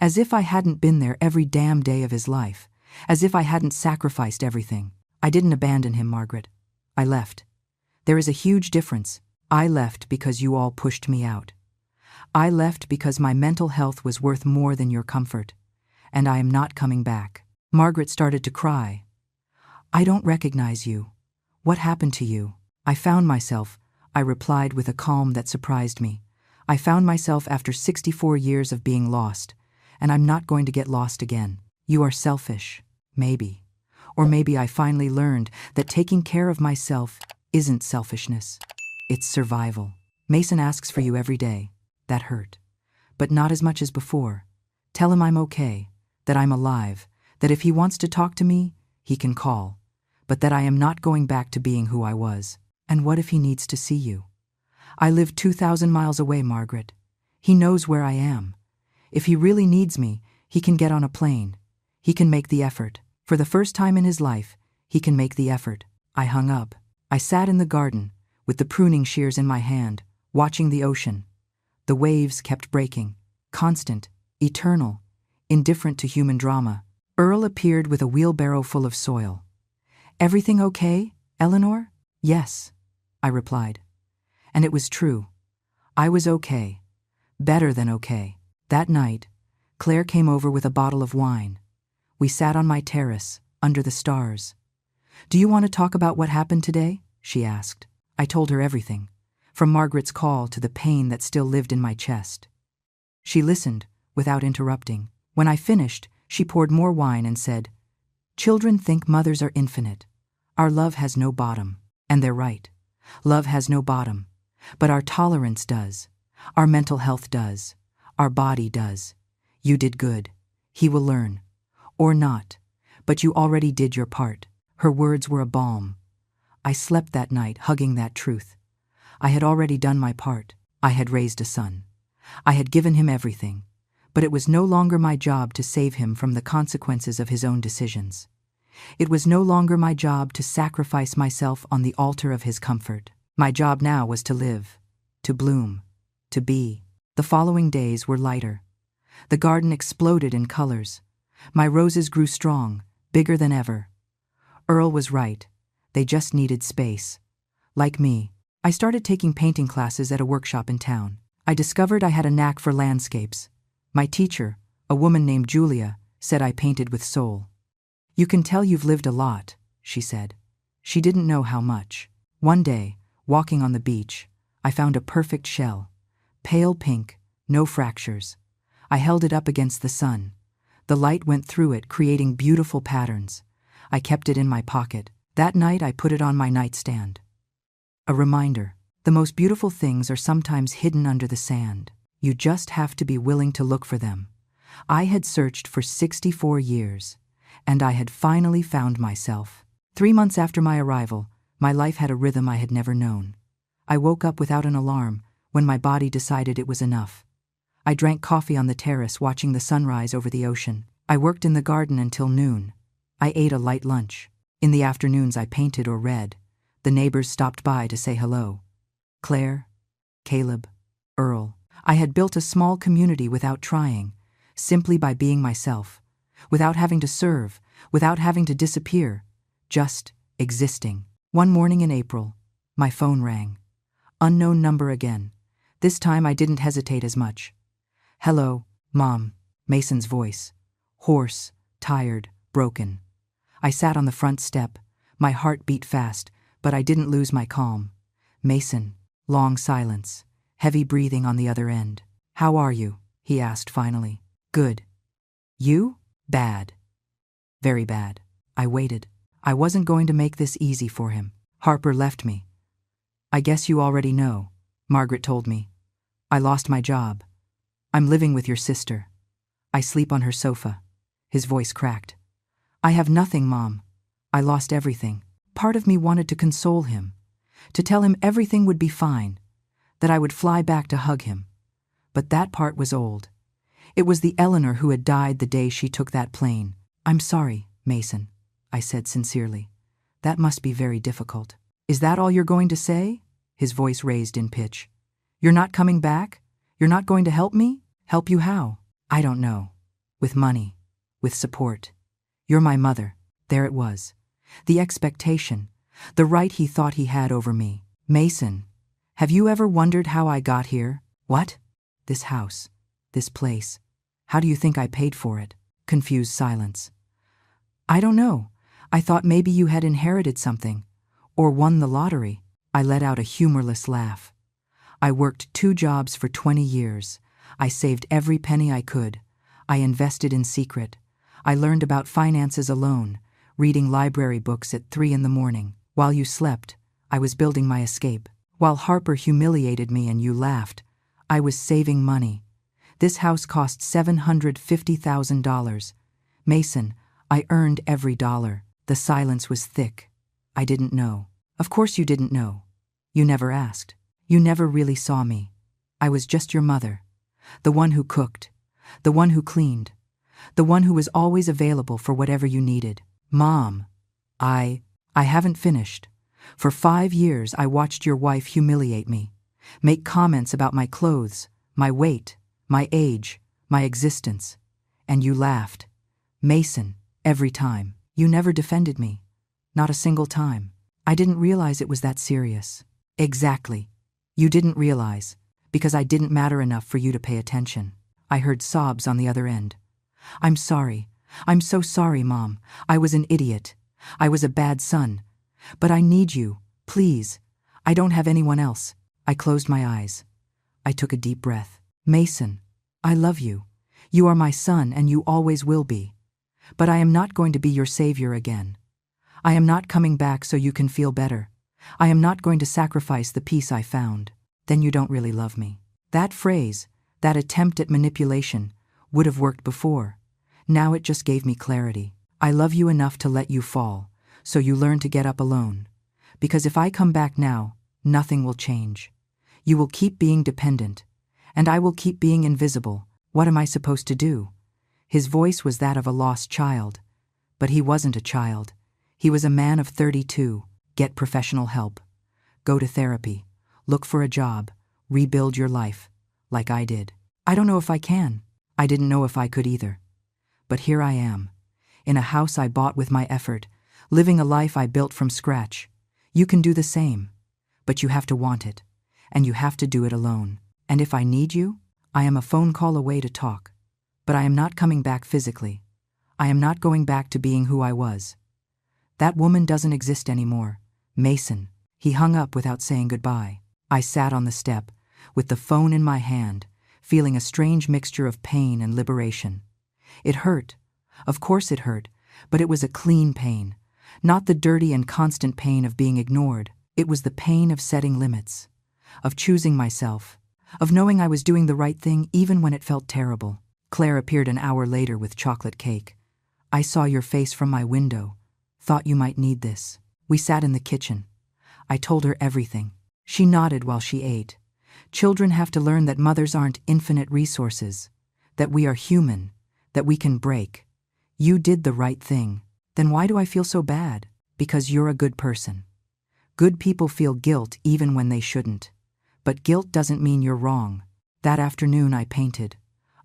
As if I hadn't been there every damn day of his life. As if I hadn't sacrificed everything. I didn't abandon him, Margaret. I left. There is a huge difference. I left because you all pushed me out. I left because my mental health was worth more than your comfort. And I am not coming back. Margaret started to cry. "I don't recognize you. What happened to you?" I found myself, I replied with a calm that surprised me. I found myself after 64 years of being lost, and I'm not going to get lost again. You are selfish, maybe. Or maybe I finally learned that taking care of myself isn't selfishness. It's survival. Mason asks for you every day. That hurt. But not as much as before. Tell him I'm okay, that I'm alive, that if he wants to talk to me, he can call, but that I am not going back to being who I was. And what if he needs to see you? I live 2,000 miles away, Margaret. He knows where I am. If he really needs me, he can get on a plane. He can make the effort. For the first time in his life, he can make the effort. I hung up. I sat in the garden, with the pruning shears in my hand, watching the ocean. The waves kept breaking, constant, eternal, indifferent to human drama. Earl appeared with a wheelbarrow full of soil. "Everything okay, Eleanor?" "Yes," I replied. And it was true. I was okay. Better than okay. That night, Claire came over with a bottle of wine. We sat on my terrace, under the stars. "Do you want to talk about what happened today?" she asked. I told her everything, from Margaret's call to the pain that still lived in my chest. She listened, without interrupting. When I finished, she poured more wine and said, "Children think mothers are infinite. Our love has no bottom." And they're right. Love has no bottom. But our tolerance does. Our mental health does. Our body does. You did good. He will learn. Or not. But you already did your part. Her words were a balm. I slept that night hugging that truth. I had already done my part. I had raised a son. I had given him everything. But it was no longer my job to save him from the consequences of his own decisions. It was no longer my job to sacrifice myself on the altar of his comfort. My job now was to live, to bloom, to be. The following days were lighter. The garden exploded in colors. My roses grew strong, bigger than ever. Earl was right. They just needed space. Like me, I started taking painting classes at a workshop in town. I discovered I had a knack for landscapes. My teacher, a woman named Julia, said I painted with soul. "You can tell you've lived a lot," she said. She didn't know how much. One day, walking on the beach, I found a perfect shell. Pale pink, no fractures. I held it up against the sun. The light went through it, creating beautiful patterns. I kept it in my pocket. That night I put it on my nightstand. A reminder. The most beautiful things are sometimes hidden under the sand. You just have to be willing to look for them. I had searched for 64 years. And I had finally found myself. 3 months after my arrival, my life had a rhythm I had never known. I woke up without an alarm when my body decided it was enough. I drank coffee on the terrace watching the sunrise over the ocean. I worked in the garden until noon. I ate a light lunch. In the afternoons I painted or read. The neighbors stopped by to say hello. Claire, Caleb, Earl. I had built a small community without trying, simply by being myself. Without having to serve, without having to disappear, just existing. One morning in April, my phone rang. Unknown number again. This time I didn't hesitate as much. "Hello, Mom," Mason's voice. Hoarse, tired, broken. I sat on the front step. My heart beat fast, but I didn't lose my calm. "Mason." Long silence, heavy breathing on the other end. "How are you?" he asked finally. "Good." "You?" "Bad. Very bad." I waited. I wasn't going to make this easy for him. "Harper left me." "I guess you already know," Margaret told me. "I lost my job. I'm living with your sister. I sleep on her sofa." His voice cracked. "I have nothing, Mom. I lost everything." Part of me wanted to console him, to tell him everything would be fine, that I would fly back to hug him. But that part was old. It was the Eleanor who had died the day she took that plane. "I'm sorry, Mason," I said sincerely. "That must be very difficult." "Is that all you're going to say?" His voice raised in pitch. "You're not coming back? You're not going to help me? Help you how?" "I don't know. With money. With support. You're my mother." There it was. The expectation. The right he thought he had over me. "Mason, have you ever wondered how I got here?" "What?" "This house. This place. How do you think I paid for it?" Confused silence. "I don't know. I thought maybe you had inherited something. Or won the lottery." I let out a humorless laugh. "I worked 2 jobs for 20 years. I saved every penny I could. I invested in secret. I learned about finances alone, reading library books at 3 in the morning. While you slept, I was building my escape. While Harper humiliated me and you laughed, I was saving money. This house cost $750,000. Mason, I earned every dollar. The silence was thick. I didn't know. Of course you didn't know. You never asked. You never really saw me. I was just your mother. The one who cooked. The one who cleaned. The one who was always available for whatever you needed. Mom, I haven't finished. For 5 years I watched your wife humiliate me, make comments about my clothes, my weight, my age, my existence. And you laughed. Mason, every time. You never defended me. Not a single time. I didn't realize it was that serious. Exactly. You didn't realize, because I didn't matter enough for you to pay attention. I heard sobs on the other end. I'm sorry. I'm so sorry, Mom. I was an idiot. I was a bad son. But I need you. Please. I don't have anyone else. I closed my eyes. I took a deep breath. Mason, I love you. You are my son and you always will be. But I am not going to be your savior again. I am not coming back so you can feel better. I am not going to sacrifice the peace I found. Then you don't really love me. That phrase, that attempt at manipulation, would have worked before. Now it just gave me clarity. I love you enough to let you fall, so you learn to get up alone. Because if I come back now, nothing will change. You will keep being dependent, and I will keep being invisible. What am I supposed to do? His voice was that of a lost child. But he wasn't a child. He was a man of 32. Get professional help. Go to therapy. Look for a job. Rebuild your life. Like I did. I don't know if I can. I didn't know if I could either. But here I am. In a house I bought with my effort. Living a life I built from scratch. You can do the same. But you have to want it. And you have to do it alone. And if I need you, I am a phone call away to talk. But I am not coming back physically. I am not going back to being who I was. That woman doesn't exist anymore. Mason. He hung up without saying goodbye. I sat on the step, with the phone in my hand, feeling a strange mixture of pain and liberation. It hurt. Of course it hurt, but it was a clean pain. Not the dirty and constant pain of being ignored. It was the pain of setting limits, of choosing myself, of knowing I was doing the right thing even when it felt terrible. Claire appeared an hour later with chocolate cake. I saw your face from my window. Thought you might need this. We sat in the kitchen. I told her everything. She nodded while she ate. Children have to learn that mothers aren't infinite resources, that we are human, that we can break. You did the right thing. Then why do I feel so bad? Because you're a good person. Good people feel guilt even when they shouldn't. But guilt doesn't mean you're wrong. That afternoon I painted.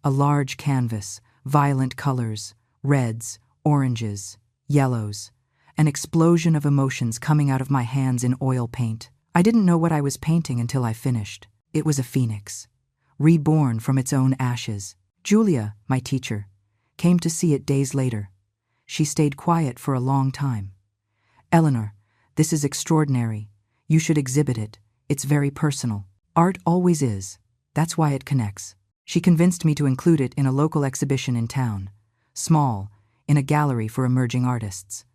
A large canvas, violent colors, reds, oranges, yellows. An explosion of emotions coming out of my hands in oil paint. I didn't know what I was painting until I finished. It was a phoenix, reborn from its own ashes. Julia, my teacher, came to see it days later. She stayed quiet for a long time. Eleanor, this is extraordinary. You should exhibit it. It's very personal. Art always is. That's why it connects. She convinced me to include it in a local exhibition in town. Small, in a gallery for emerging artists.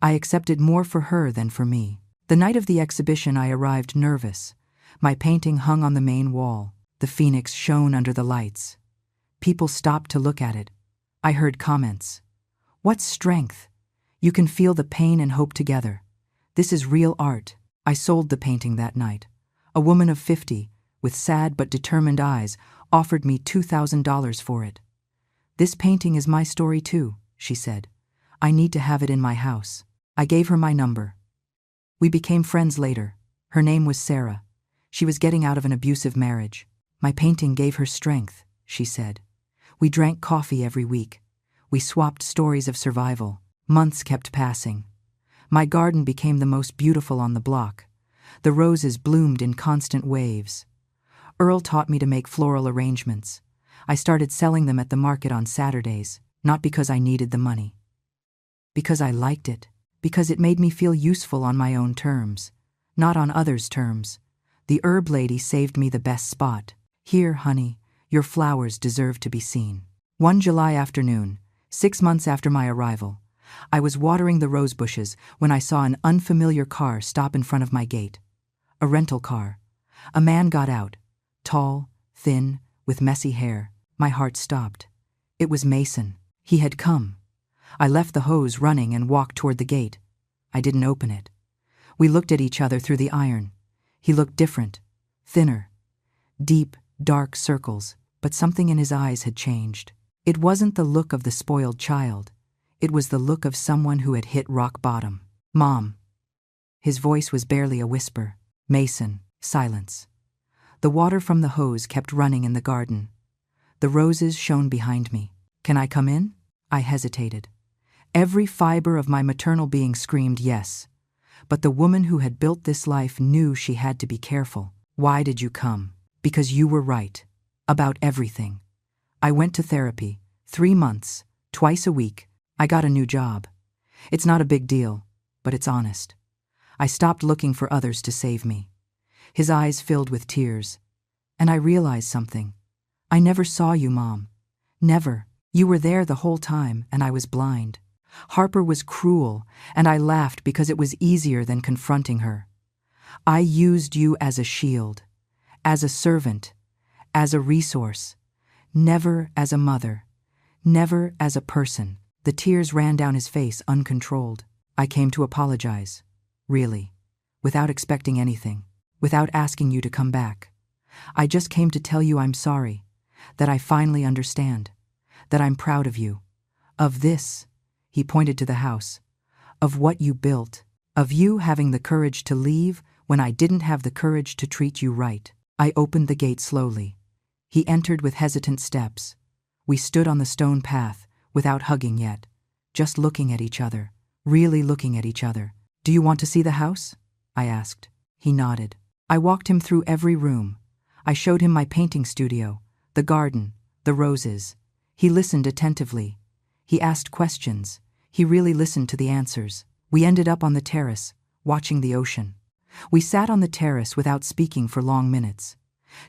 I accepted more for her than for me. The night of the exhibition I arrived nervous. My painting hung on the main wall. The phoenix shone under the lights. People stopped to look at it. I heard comments. What strength! You can feel the pain and hope together. This is real art. I sold the painting that night. A woman of 50, with sad but determined eyes, offered me $2,000 for it. This painting is my story too, she said. I need to have it in my house. I gave her my number. We became friends later. Her name was Sarah. She was getting out of an abusive marriage. My painting gave her strength, she said. We drank coffee every week. We swapped stories of survival. Months kept passing. My garden became the most beautiful on the block. The roses bloomed in constant waves. Earl taught me to make floral arrangements. I started selling them at the market on Saturdays, not because I needed the money. Because I liked it. Because it made me feel useful on my own terms, not on others' terms. The herb lady saved me the best spot. Here, honey, your flowers deserve to be seen. One July afternoon, 6 months after my arrival, I was watering the rose bushes when I saw an unfamiliar car stop in front of my gate. A rental car. A man got out, tall, thin, with messy hair. My heart stopped. It was Mason. He had come. I left the hose running and walked toward the gate. I didn't open it. We looked at each other through the iron. He looked different, thinner, deep, dark circles, but something in his eyes had changed. It wasn't the look of the spoiled child. It was the look of someone who had hit rock bottom. "Mom." His voice was barely a whisper. "Mason." Silence. The water from the hose kept running in the garden. The roses shone behind me. "Can I come in?" I hesitated. Every fiber of my maternal being screamed yes. But the woman who had built this life knew she had to be careful. "Why did you come?" "Because you were right. About everything. I went to therapy, 3 months, twice a week. I got a new job. It's not a big deal, but it's honest. I stopped looking for others to save me." His eyes filled with tears. "And I realized something. I never saw you, Mom. Never. You were there the whole time, and I was blind. Harper was cruel, and I laughed because it was easier than confronting her. I used you as a shield, as a servant, as a resource, never as a mother, never as a person." The tears ran down his face uncontrolled. "I came to apologize, really, without expecting anything, without asking you to come back. I just came to tell you I'm sorry, that I finally understand, that I'm proud of you, of this," he pointed to the house, "of what you built, of you having the courage to leave when I didn't have the courage to treat you right." I opened the gate slowly. He entered with hesitant steps. We stood on the stone path, without hugging yet, just looking at each other, really looking at each other. "Do you want to see the house?" I asked. He nodded. I walked him through every room. I showed him my painting studio, the garden, the roses. He listened attentively. He asked questions. He really listened to the answers. We ended up on the terrace, watching the ocean. We sat on the terrace without speaking for long minutes.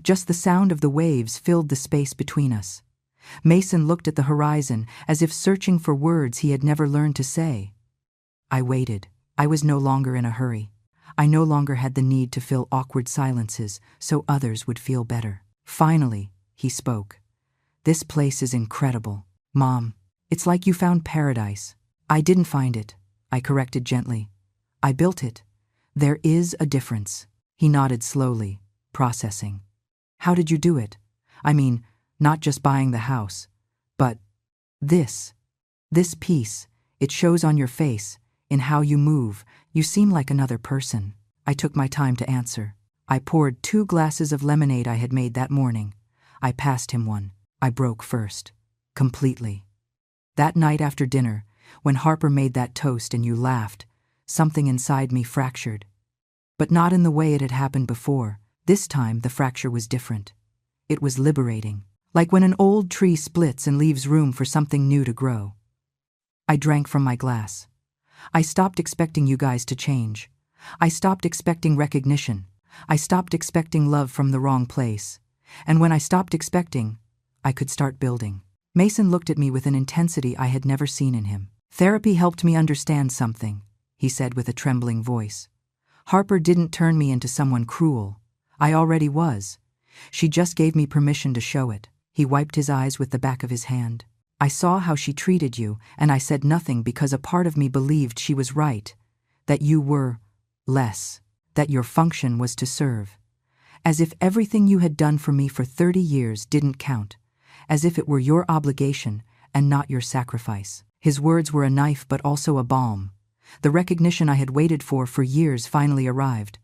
Just the sound of the waves filled the space between us. Mason looked at the horizon as if searching for words he had never learned to say. I waited. I was no longer in a hurry. I no longer had the need to fill awkward silences so others would feel better. Finally, he spoke. "This place is incredible. Mom, it's like you found paradise." "I didn't find it," I corrected gently. "I built it. There is a difference." He nodded slowly, processing. "How did you do it? I mean, not just buying the house, but this piece, it shows on your face, in how you move. You seem like another person." I took my time to answer. I poured 2 glasses of lemonade I had made that morning. I passed him one. I broke first. Completely. That night after dinner, when Harper made that toast and you laughed, something inside me fractured. But not in the way it had happened before. This time the fracture was different. It was liberating. Like when an old tree splits and leaves room for something new to grow. I drank from my glass. I stopped expecting you guys to change. I stopped expecting recognition. I stopped expecting love from the wrong place. And when I stopped expecting, I could start building. Mason looked at me with an intensity I had never seen in him. "Therapy helped me understand something," he said with a trembling voice. "Harper didn't turn me into someone cruel. I already was. She just gave me permission to show it." He wiped his eyes with the back of his hand. "I saw how she treated you, and I said nothing because a part of me believed she was right, that you were less, that your function was to serve. As if everything you had done for me for 30 years didn't count, as if it were your obligation and not your sacrifice." His words were a knife but also a balm. The recognition I had waited for years finally arrived,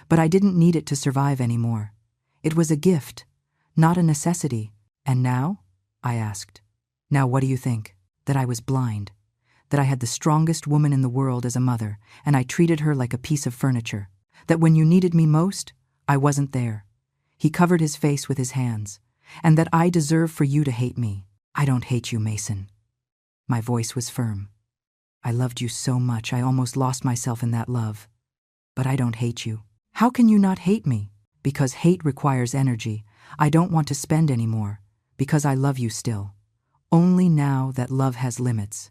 but I didn't need it to survive anymore. It was a gift, not a necessity. "And now?" I asked. "Now what do you think? That I was blind, that I had the strongest woman in the world as a mother, and I treated her like a piece of furniture, that when you needed me most, I wasn't there." He covered his face with his hands. "And that I deserve for you to hate me." "I don't hate you, Mason." My voice was firm. "I loved you so much I almost lost myself in that love. But I don't hate you." "How can you not hate me?" "Because hate requires energy I don't want to spend anymore, because I love you still. Only now that love has limits.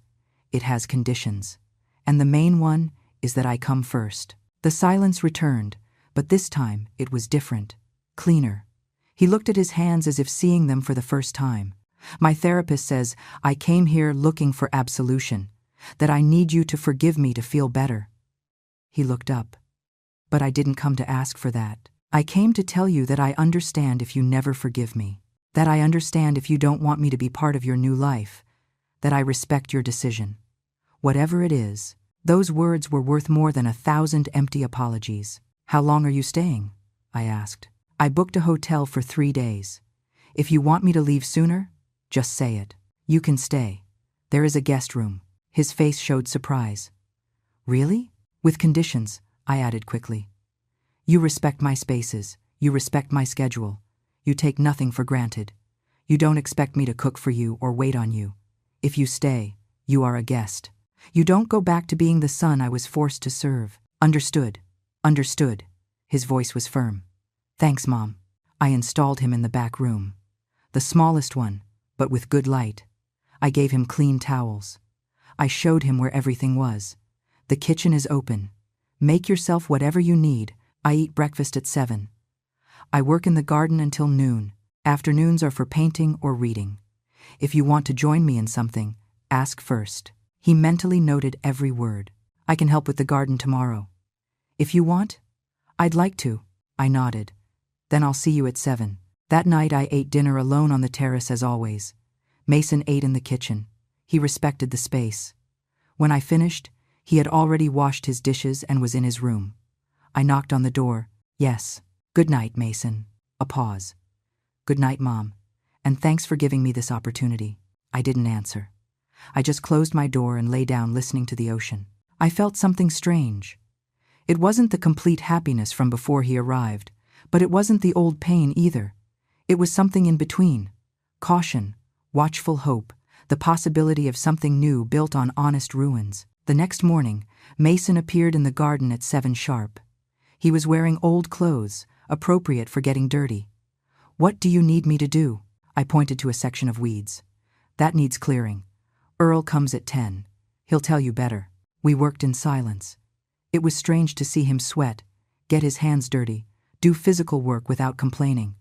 It has conditions. And the main one is that I come first." The silence returned, but this time it was different, cleaner. He looked at his hands as if seeing them for the first time. My therapist says I came here looking for absolution, that I need you to forgive me to feel better. He looked up. But I didn't come to ask for that. I came to tell you that I understand if you never forgive me, that I understand if you don't want me to be part of your new life, that I respect your decision. Whatever it is, those words were worth more than 1,000 empty apologies. How long are you staying? I asked. I booked a hotel for 3 days. If you want me to leave sooner, just say it. You can stay. There is a guest room. His face showed surprise. Really? With conditions, I added quickly. You respect my spaces. You respect my schedule. You take nothing for granted. You don't expect me to cook for you or wait on you. If you stay, you are a guest. You don't go back to being the son I was forced to serve. Understood. Understood. His voice was firm. Thanks, Mom. I installed him in the back room. The smallest one, but with good light. I gave him clean towels. I showed him where everything was. The kitchen is open. Make yourself whatever you need. I eat breakfast at 7. I work in the garden until noon. Afternoons are for painting or reading. If you want to join me in something, ask first. He mentally noted every word. I can help with the garden tomorrow. If you want? I'd like to. I nodded. Then I'll see you at 7. That night I ate dinner alone on the terrace as always. Mason ate in the kitchen. He respected the space. When I finished, he had already washed his dishes and was in his room. I knocked on the door. Yes. Good night, Mason. A pause. Good night, Mom. And thanks for giving me this opportunity. I didn't answer. I just closed my door and lay down listening to the ocean. I felt something strange. It wasn't the complete happiness from before he arrived, but it wasn't the old pain either. It was something in between. Caution, watchful hope, the possibility of something new built on honest ruins. The next morning, Mason appeared in the garden at 7 sharp. He was wearing old clothes, appropriate for getting dirty. What do you need me to do? I pointed to a section of weeds. That needs clearing. Earl comes at 10. He'll tell you better. We worked in silence. It was strange to see him sweat, get his hands dirty, do physical work without complaining.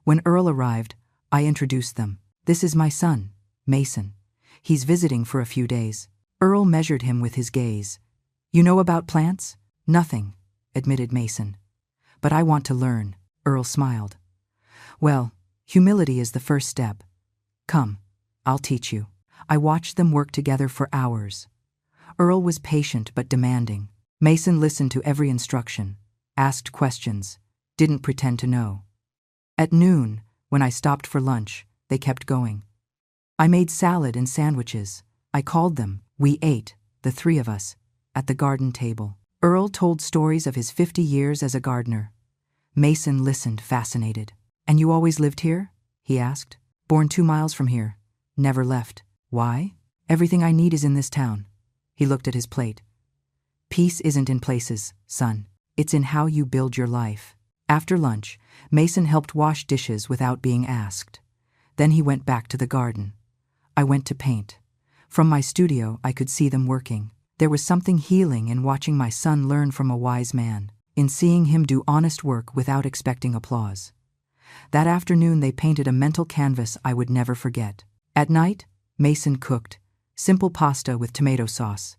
When Earl arrived, I introduced them. This is my son, Mason. He's visiting for a few days. Earl measured him with his gaze. You know about plants? Nothing, admitted Mason. But I want to learn. Earl smiled. Well, humility is the first step. Come, I'll teach you. I watched them work together for hours. Earl was patient but demanding. Mason listened to every instruction, asked questions, didn't pretend to know. At noon, when I stopped for lunch, they kept going. I made salad and sandwiches. I called them. We ate, the 3 of us, at the garden table. Earl told stories of his 50 years as a gardener. Mason listened, fascinated. And you always lived here? He asked. Born 2 miles from here. Never left. Why? Everything I need is in this town. He looked at his plate. Peace isn't in places, son. It's in how you build your life. After lunch, Mason helped wash dishes without being asked. Then he went back to the garden. I went to paint. From my studio, I could see them working. There was something healing in watching my son learn from a wise man, in seeing him do honest work without expecting applause. That afternoon, they painted a mental canvas I would never forget. At night, Mason cooked, simple pasta with tomato sauce.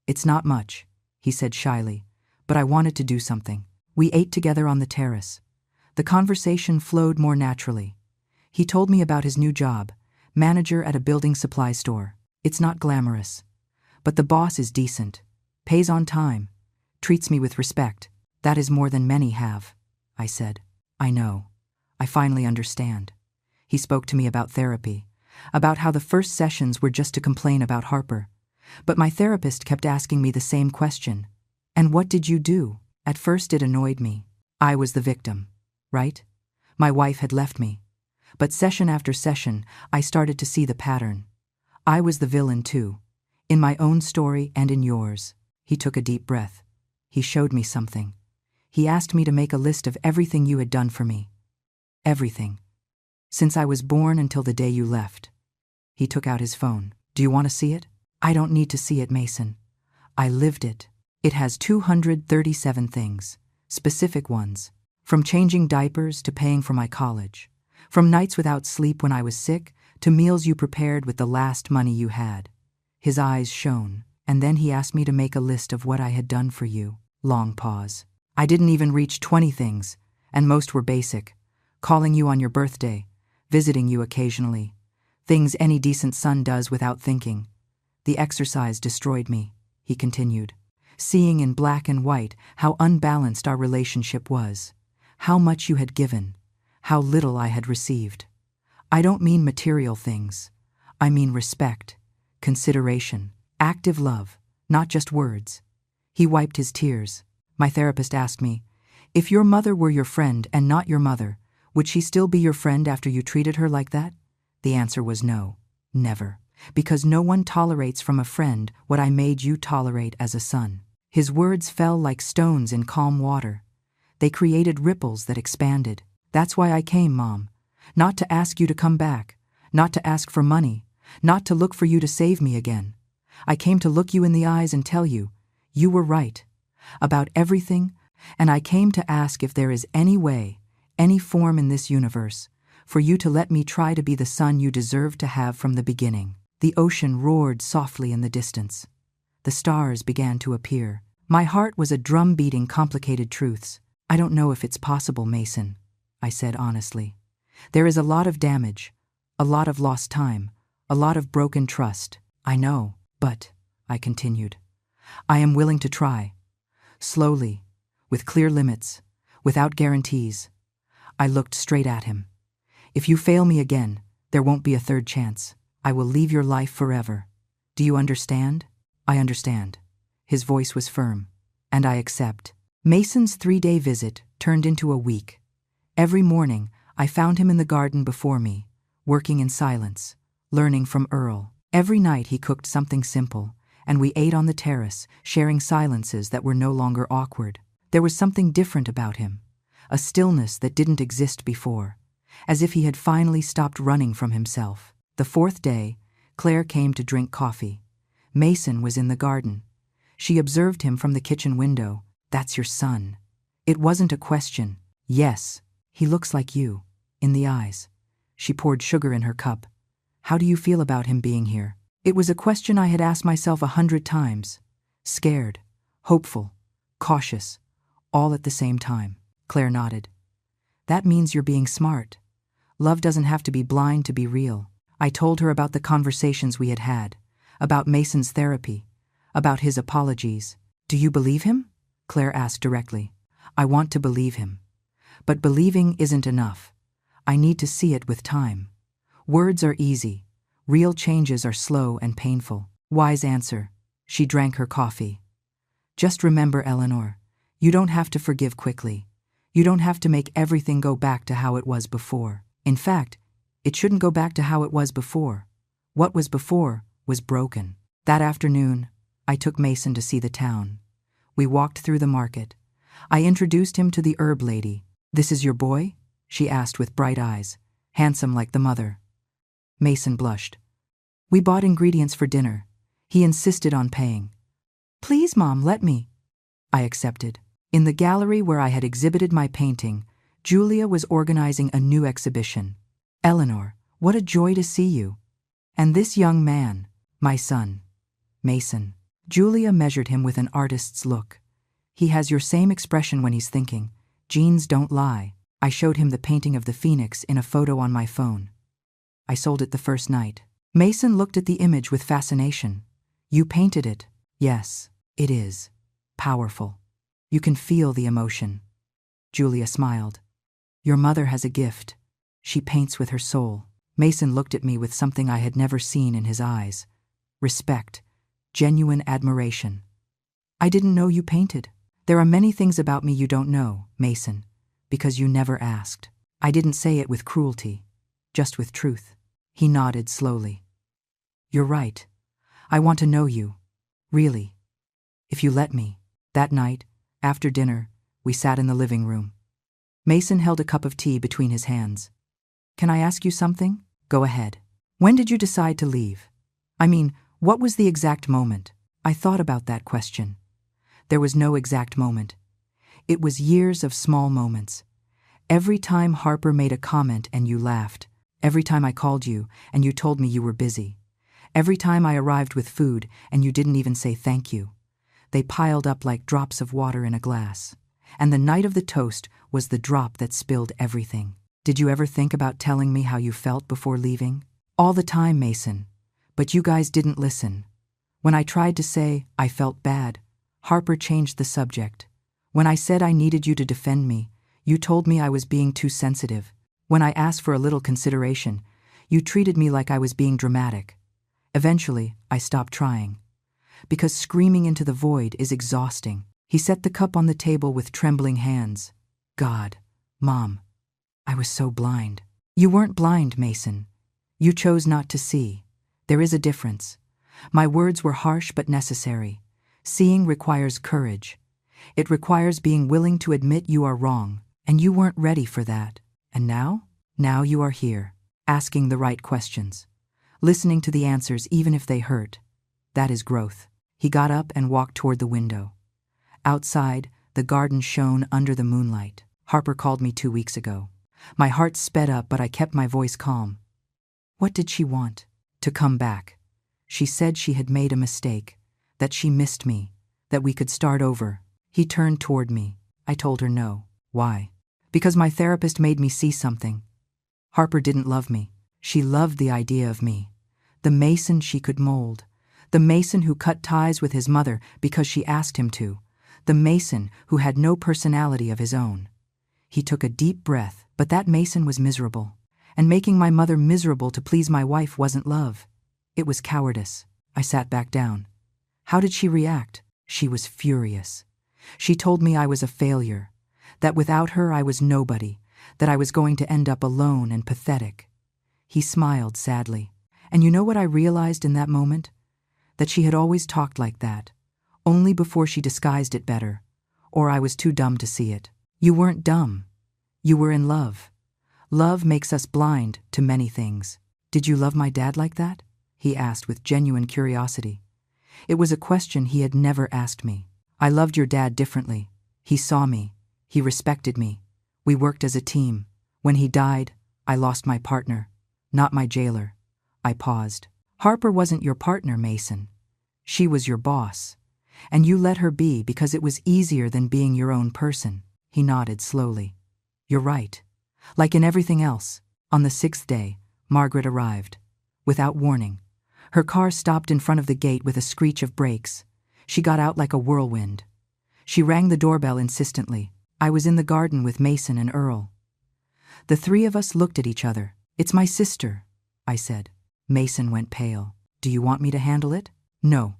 It's not much, he said shyly, but I wanted to do something. We ate together on the terrace. The conversation flowed more naturally. He told me about his new job, manager at a building supply store. It's not glamorous, but the boss is decent, pays on time, treats me with respect. That is more than many have, I said. I know. I finally understand. He spoke to me about therapy, about how the first sessions were just to complain about Harper. But my therapist kept asking me the same question. And what did you do? At first it annoyed me. I was the victim, right? My wife had left me. But session after session, I started to see the pattern. I was the villain too, in my own story and in yours. He took a deep breath. He showed me something. He asked me to make a list of everything you had done for me. Everything. Since I was born until the day you left. He took out his phone. Do you want to see it? I don't need to see it, Mason. I lived it. It has 237 things, specific ones, from changing diapers to paying for my college, from nights without sleep when I was sick to meals you prepared with the last money you had. His eyes shone, and then he asked me to make a list of what I had done for you. Long pause. I didn't even reach 20 things, and most were basic. Calling you on your birthday, visiting you occasionally. Things any decent son does without thinking. The exercise destroyed me, he continued. Seeing in black and white how unbalanced our relationship was. How much you had given, how little I had received. I don't mean material things. I mean respect, consideration, active love, not just words. He wiped his tears. My therapist asked me, if your mother were your friend and not your mother, would she still be your friend after you treated her like that? The answer was no, never. Because no one tolerates from a friend what I made you tolerate as a son. His words fell like stones in calm water. They created ripples that expanded. That's why I came, Mom. Not to ask you to come back, not to ask for money, not to look for you to save me again. I came to look you in the eyes and tell you, you were right, about everything, and I came to ask if there is any way, any form in this universe, for you to let me try to be the son you deserve to have from the beginning. The ocean roared softly in the distance. The stars began to appear. My heart was a drum beating complicated truths. I don't know if it's possible, Mason, I said honestly. There is a lot of damage, a lot of lost time, a lot of broken trust. I know, but, I continued, I am willing to try. Slowly, with clear limits, without guarantees. I looked straight at him. If you fail me again, there won't be a third chance. I will leave your life forever. Do you understand? I understand. His voice was firm. And I accept. Mason's 3-day visit turned into a week. Every morning, I found him in the garden before me, working in silence, learning from Earl. Every night he cooked something simple, and we ate on the terrace, sharing silences that were no longer awkward. There was something different about him, a stillness that didn't exist before, as if he had finally stopped running from himself. The 4th day, Claire came to drink coffee. Mason was in the garden. She observed him from the kitchen window. That's your son. It wasn't a question. Yes, he looks like you, in the eyes. She poured sugar in her cup. How do you feel about him being here? It was a question I had asked myself 100 times. Scared, hopeful, cautious, all at the same time. Claire nodded. That means you're being smart. Love doesn't have to be blind to be real. I told her about the conversations we had had, about Mason's therapy, about his apologies. Do you believe him? Claire asked directly. I want to believe him. But believing isn't enough. I need to see it with time. Words are easy. Real changes are slow and painful. Wise answer. She drank her coffee. Just remember, Eleanor, you don't have to forgive quickly. You don't have to make everything go back to how it was before. In fact, it shouldn't go back to how it was before. What was before was broken. That afternoon, I took Mason to see the town. We walked through the market. I introduced him to the herb lady. This is your boy? She asked with bright eyes, handsome like the mother. Mason blushed. We bought ingredients for dinner. He insisted on paying. Please, Mom, let me. I accepted. In the gallery where I had exhibited my painting, Julia was organizing a new exhibition. Eleanor, what a joy to see you. And this young man, my son, Mason. Julia measured him with an artist's look. He has your same expression when he's thinking. Genes don't lie. I showed him the painting of the phoenix in a photo on my phone. I sold it the first night. Mason looked at the image with fascination. You painted it. Yes, it is. Powerful. You can feel the emotion. Julia smiled. Your mother has a gift. She paints with her soul. Mason looked at me with something I had never seen in his eyes. Respect. Genuine admiration. I didn't know you painted. There are many things about me you don't know, Mason, because you never asked. I didn't say it with cruelty, just with truth. He nodded slowly. You're right. I want to know you. Really. If you let me. That night, after dinner, we sat in the living room. Mason held a cup of tea between his hands. Can I ask you something? Go ahead. When did you decide to leave? I mean, what was the exact moment? I thought about that question. There was no exact moment. It was years of small moments. Every time Harper made a comment and you laughed. Every time I called you and you told me you were busy. Every time I arrived with food and you didn't even say thank you. They piled up like drops of water in a glass. And the night of the toast was the drop that spilled everything. Did you ever think about telling me how you felt before leaving? All the time, Mason. But you guys didn't listen. When I tried to say I felt bad, Harper changed the subject. When I said I needed you to defend me, you told me I was being too sensitive. When I asked for a little consideration, you treated me like I was being dramatic. Eventually, I stopped trying. Because screaming into the void is exhausting. He set the cup on the table with trembling hands. God, Mom, I was so blind. You weren't blind, Mason. You chose not to see. There is a difference. My words were harsh but necessary. Seeing requires courage. It requires being willing to admit you are wrong, and you weren't ready for that. And now? Now you are here, asking the right questions, listening to the answers even if they hurt. That is growth. He got up and walked toward the window. Outside, the garden shone under the moonlight. Harper called me 2 weeks ago. My heart sped up, but I kept my voice calm. What did she want? To come back. She said she had made a mistake, that she missed me, that we could start over. He turned toward me. I told her no. Why? Because my therapist made me see something. Harper didn't love me. She loved the idea of me. The Mason she could mold. The Mason who cut ties with his mother because she asked him to. The Mason who had no personality of his own. He took a deep breath, but that Mason was miserable. And making my mother miserable to please my wife wasn't love. It was cowardice. I sat back down. How did she react? She was furious. She told me I was a failure, that without her I was nobody, that I was going to end up alone and pathetic. He smiled sadly. And you know what I realized in that moment? That she had always talked like that, only before she disguised it better, or I was too dumb to see it. You weren't dumb. You were in love. Love makes us blind to many things. Did you love my dad like that? He asked with genuine curiosity. It was a question he had never asked me. I loved your dad differently. He saw me. He respected me. We worked as a team. When he died, I lost my partner, not my jailer. I paused. Harper wasn't your partner, Mason. She was your boss. And you let her be because it was easier than being your own person. He nodded slowly. You're right. Like in everything else, on the 6th day, Margaret arrived. Without warning. Her car stopped in front of the gate with a screech of brakes. She got out like a whirlwind. She rang the doorbell insistently. I was in the garden with Mason and Earl. The three of us looked at each other. It's my sister, I said. Mason went pale. Do you want me to handle it? No.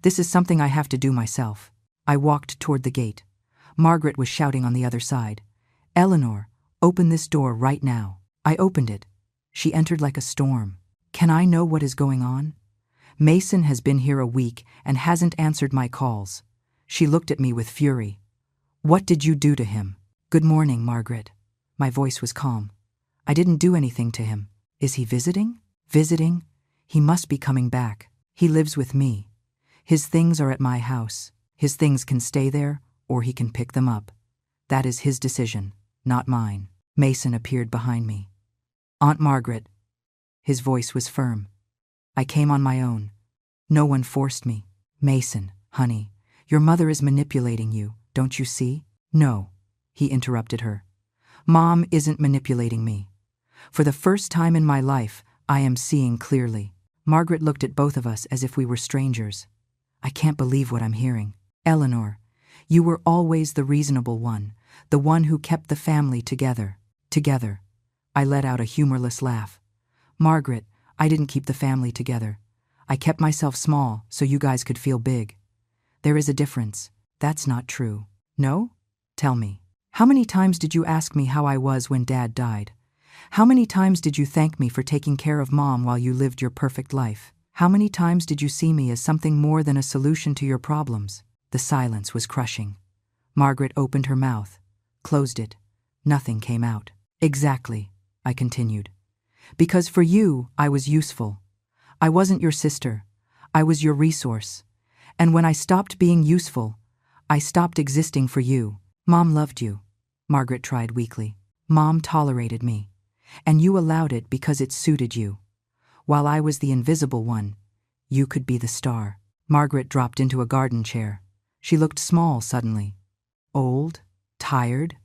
This is something I have to do myself. I walked toward the gate. Margaret was shouting on the other side. Eleanor, open this door right now. I opened it. She entered like a storm. Can I know what is going on? Mason has been here a week and hasn't answered my calls. She looked at me with fury. What did you do to him? Good morning, Margaret. My voice was calm. I didn't do anything to him. Is he visiting? Visiting? He must be coming back. He lives with me. His things are at my house. His things can stay there, or he can pick them up. That is his decision, not mine. Mason appeared behind me. Aunt Margaret. His voice was firm. I came on my own. No one forced me. Mason, honey, your mother is manipulating you, don't you see? No, he interrupted her. Mom isn't manipulating me. For the first time in my life, I am seeing clearly. Margaret looked at both of us as if we were strangers. I can't believe what I'm hearing. Eleanor, you were always the reasonable one, the one who kept the family together. Together. I let out a humorless laugh. Margaret, I didn't keep the family together. I kept myself small so you guys could feel big. There is a difference. That's not true. No? Tell me. How many times did you ask me how I was when Dad died? How many times did you thank me for taking care of Mom while you lived your perfect life? How many times did you see me as something more than a solution to your problems? The silence was crushing. Margaret opened her mouth, closed it. Nothing came out. Exactly, I continued. Because for you, I was useful. I wasn't your sister. I was your resource. And when I stopped being useful, I stopped existing for you. Mom loved you. Margaret tried weakly. Mom tolerated me. And you allowed it because it suited you. While I was the invisible one, you could be the star. Margaret dropped into a garden chair. She looked small suddenly. Old? Tired?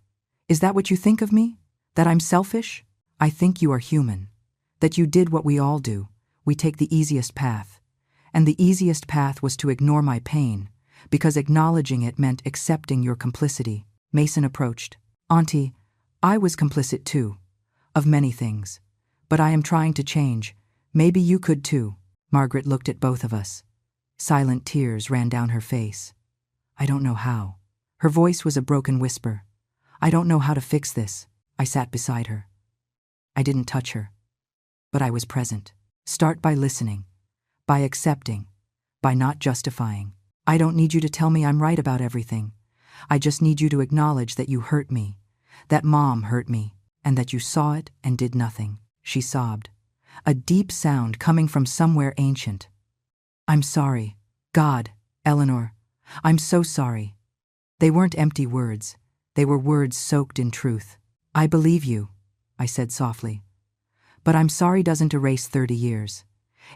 Is that what you think of me? That I'm selfish? I think you are human. That you did what we all do. We take the easiest path. And the easiest path was to ignore my pain, because acknowledging it meant accepting your complicity. Mason approached. Auntie, I was complicit too. Of many things. But I am trying to change. Maybe you could too. Margaret looked at both of us. Silent tears ran down her face. I don't know how. Her voice was a broken whisper. I don't know how to fix this. I sat beside her. I didn't touch her. But I was present. Start by listening. By accepting. By not justifying. I don't need you to tell me I'm right about everything. I just need you to acknowledge that you hurt me. That Mom hurt me. And that you saw it and did nothing. She sobbed. A deep sound coming from somewhere ancient. I'm sorry. God, Eleanor. I'm so sorry. They weren't empty words. They were words soaked in truth. I believe you, I said softly. But I'm sorry doesn't erase 30 years.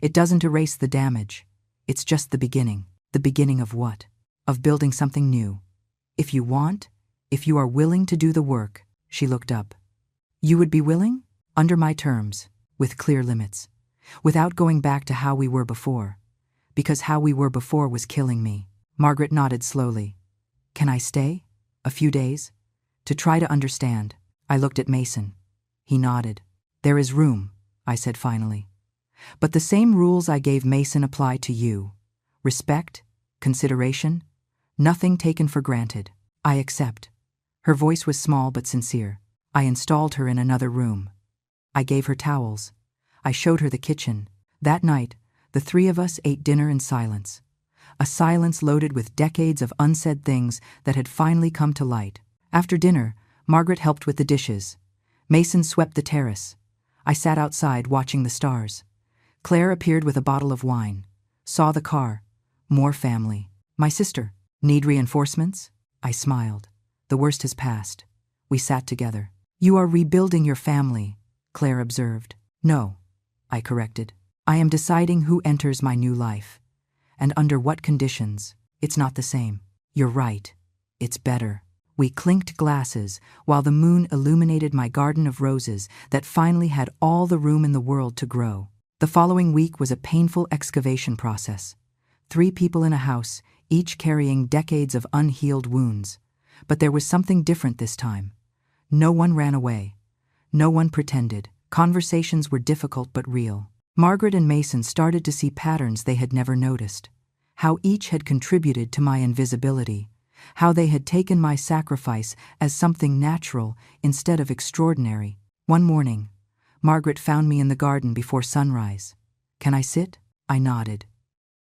It doesn't erase the damage. It's just the beginning. The beginning of what? Of building something new. If you want, if you are willing to do the work. She looked up. You would be willing? Under my terms, with clear limits. Without going back to how we were before. Because how we were before was killing me. Margaret nodded slowly. Can I stay? A few days? To try to understand. I looked at Mason. He nodded. There is room, I said finally. But the same rules I gave Mason apply to you. Respect, consideration, nothing taken for granted. I accept. Her voice was small but sincere. I installed her in another room. I gave her towels. I showed her the kitchen. That night, the three of us ate dinner in silence. A silence loaded with decades of unsaid things that had finally come to light. After dinner, Margaret helped with the dishes. Mason swept the terrace. I sat outside watching the stars. Claire appeared with a bottle of wine. Saw the car. More family. My sister. Need reinforcements? I smiled. The worst has passed. We sat together. You are rebuilding your family, Claire observed. No, I corrected. I am deciding who enters my new life. And under what conditions. It's not the same. You're right. It's better. We clinked glasses while the moon illuminated my garden of roses that finally had all the room in the world to grow. The following week was a painful excavation process. 3 people in a house, each carrying decades of unhealed wounds. But there was something different this time. No one ran away. No one pretended. Conversations were difficult but real. Margaret and Mason started to see patterns they had never noticed. How each had contributed to my invisibility. How they had taken my sacrifice as something natural instead of extraordinary. One morning, Margaret found me in the garden before sunrise. Can I sit? I nodded.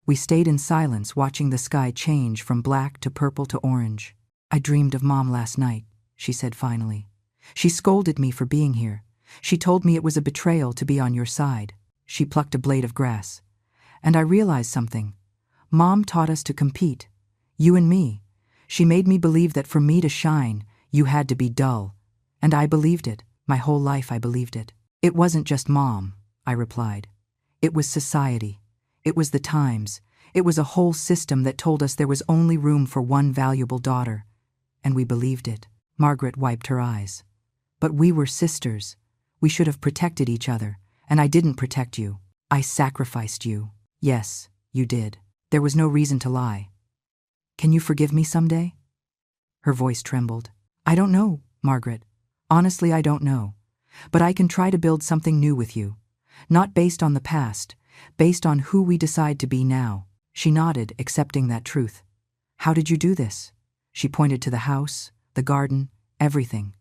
We stayed in silence watching the sky change from black to purple to orange. I dreamed of Mom last night, she said finally. She scolded me for being here. She told me it was a betrayal to be on your side. She plucked a blade of grass. And I realized something. Mom taught us to compete. You and me. She made me believe that for me to shine, you had to be dull. And I believed it. My whole life I believed it. It wasn't just Mom, I replied. It was society. It was the times. It was a whole system that told us there was only room for one valuable daughter. And we believed it. Margaret wiped her eyes. But we were sisters. We should have protected each other. And I didn't protect you. I sacrificed you. Yes, you did. There was no reason to lie. Can you forgive me someday? Her voice trembled. I don't know, Margaret. Honestly, I don't know. But I can try to build something new with you. Not based on the past, based on who we decide to be now. She nodded, accepting that truth. How did you do this? She pointed to the house, the garden, everything.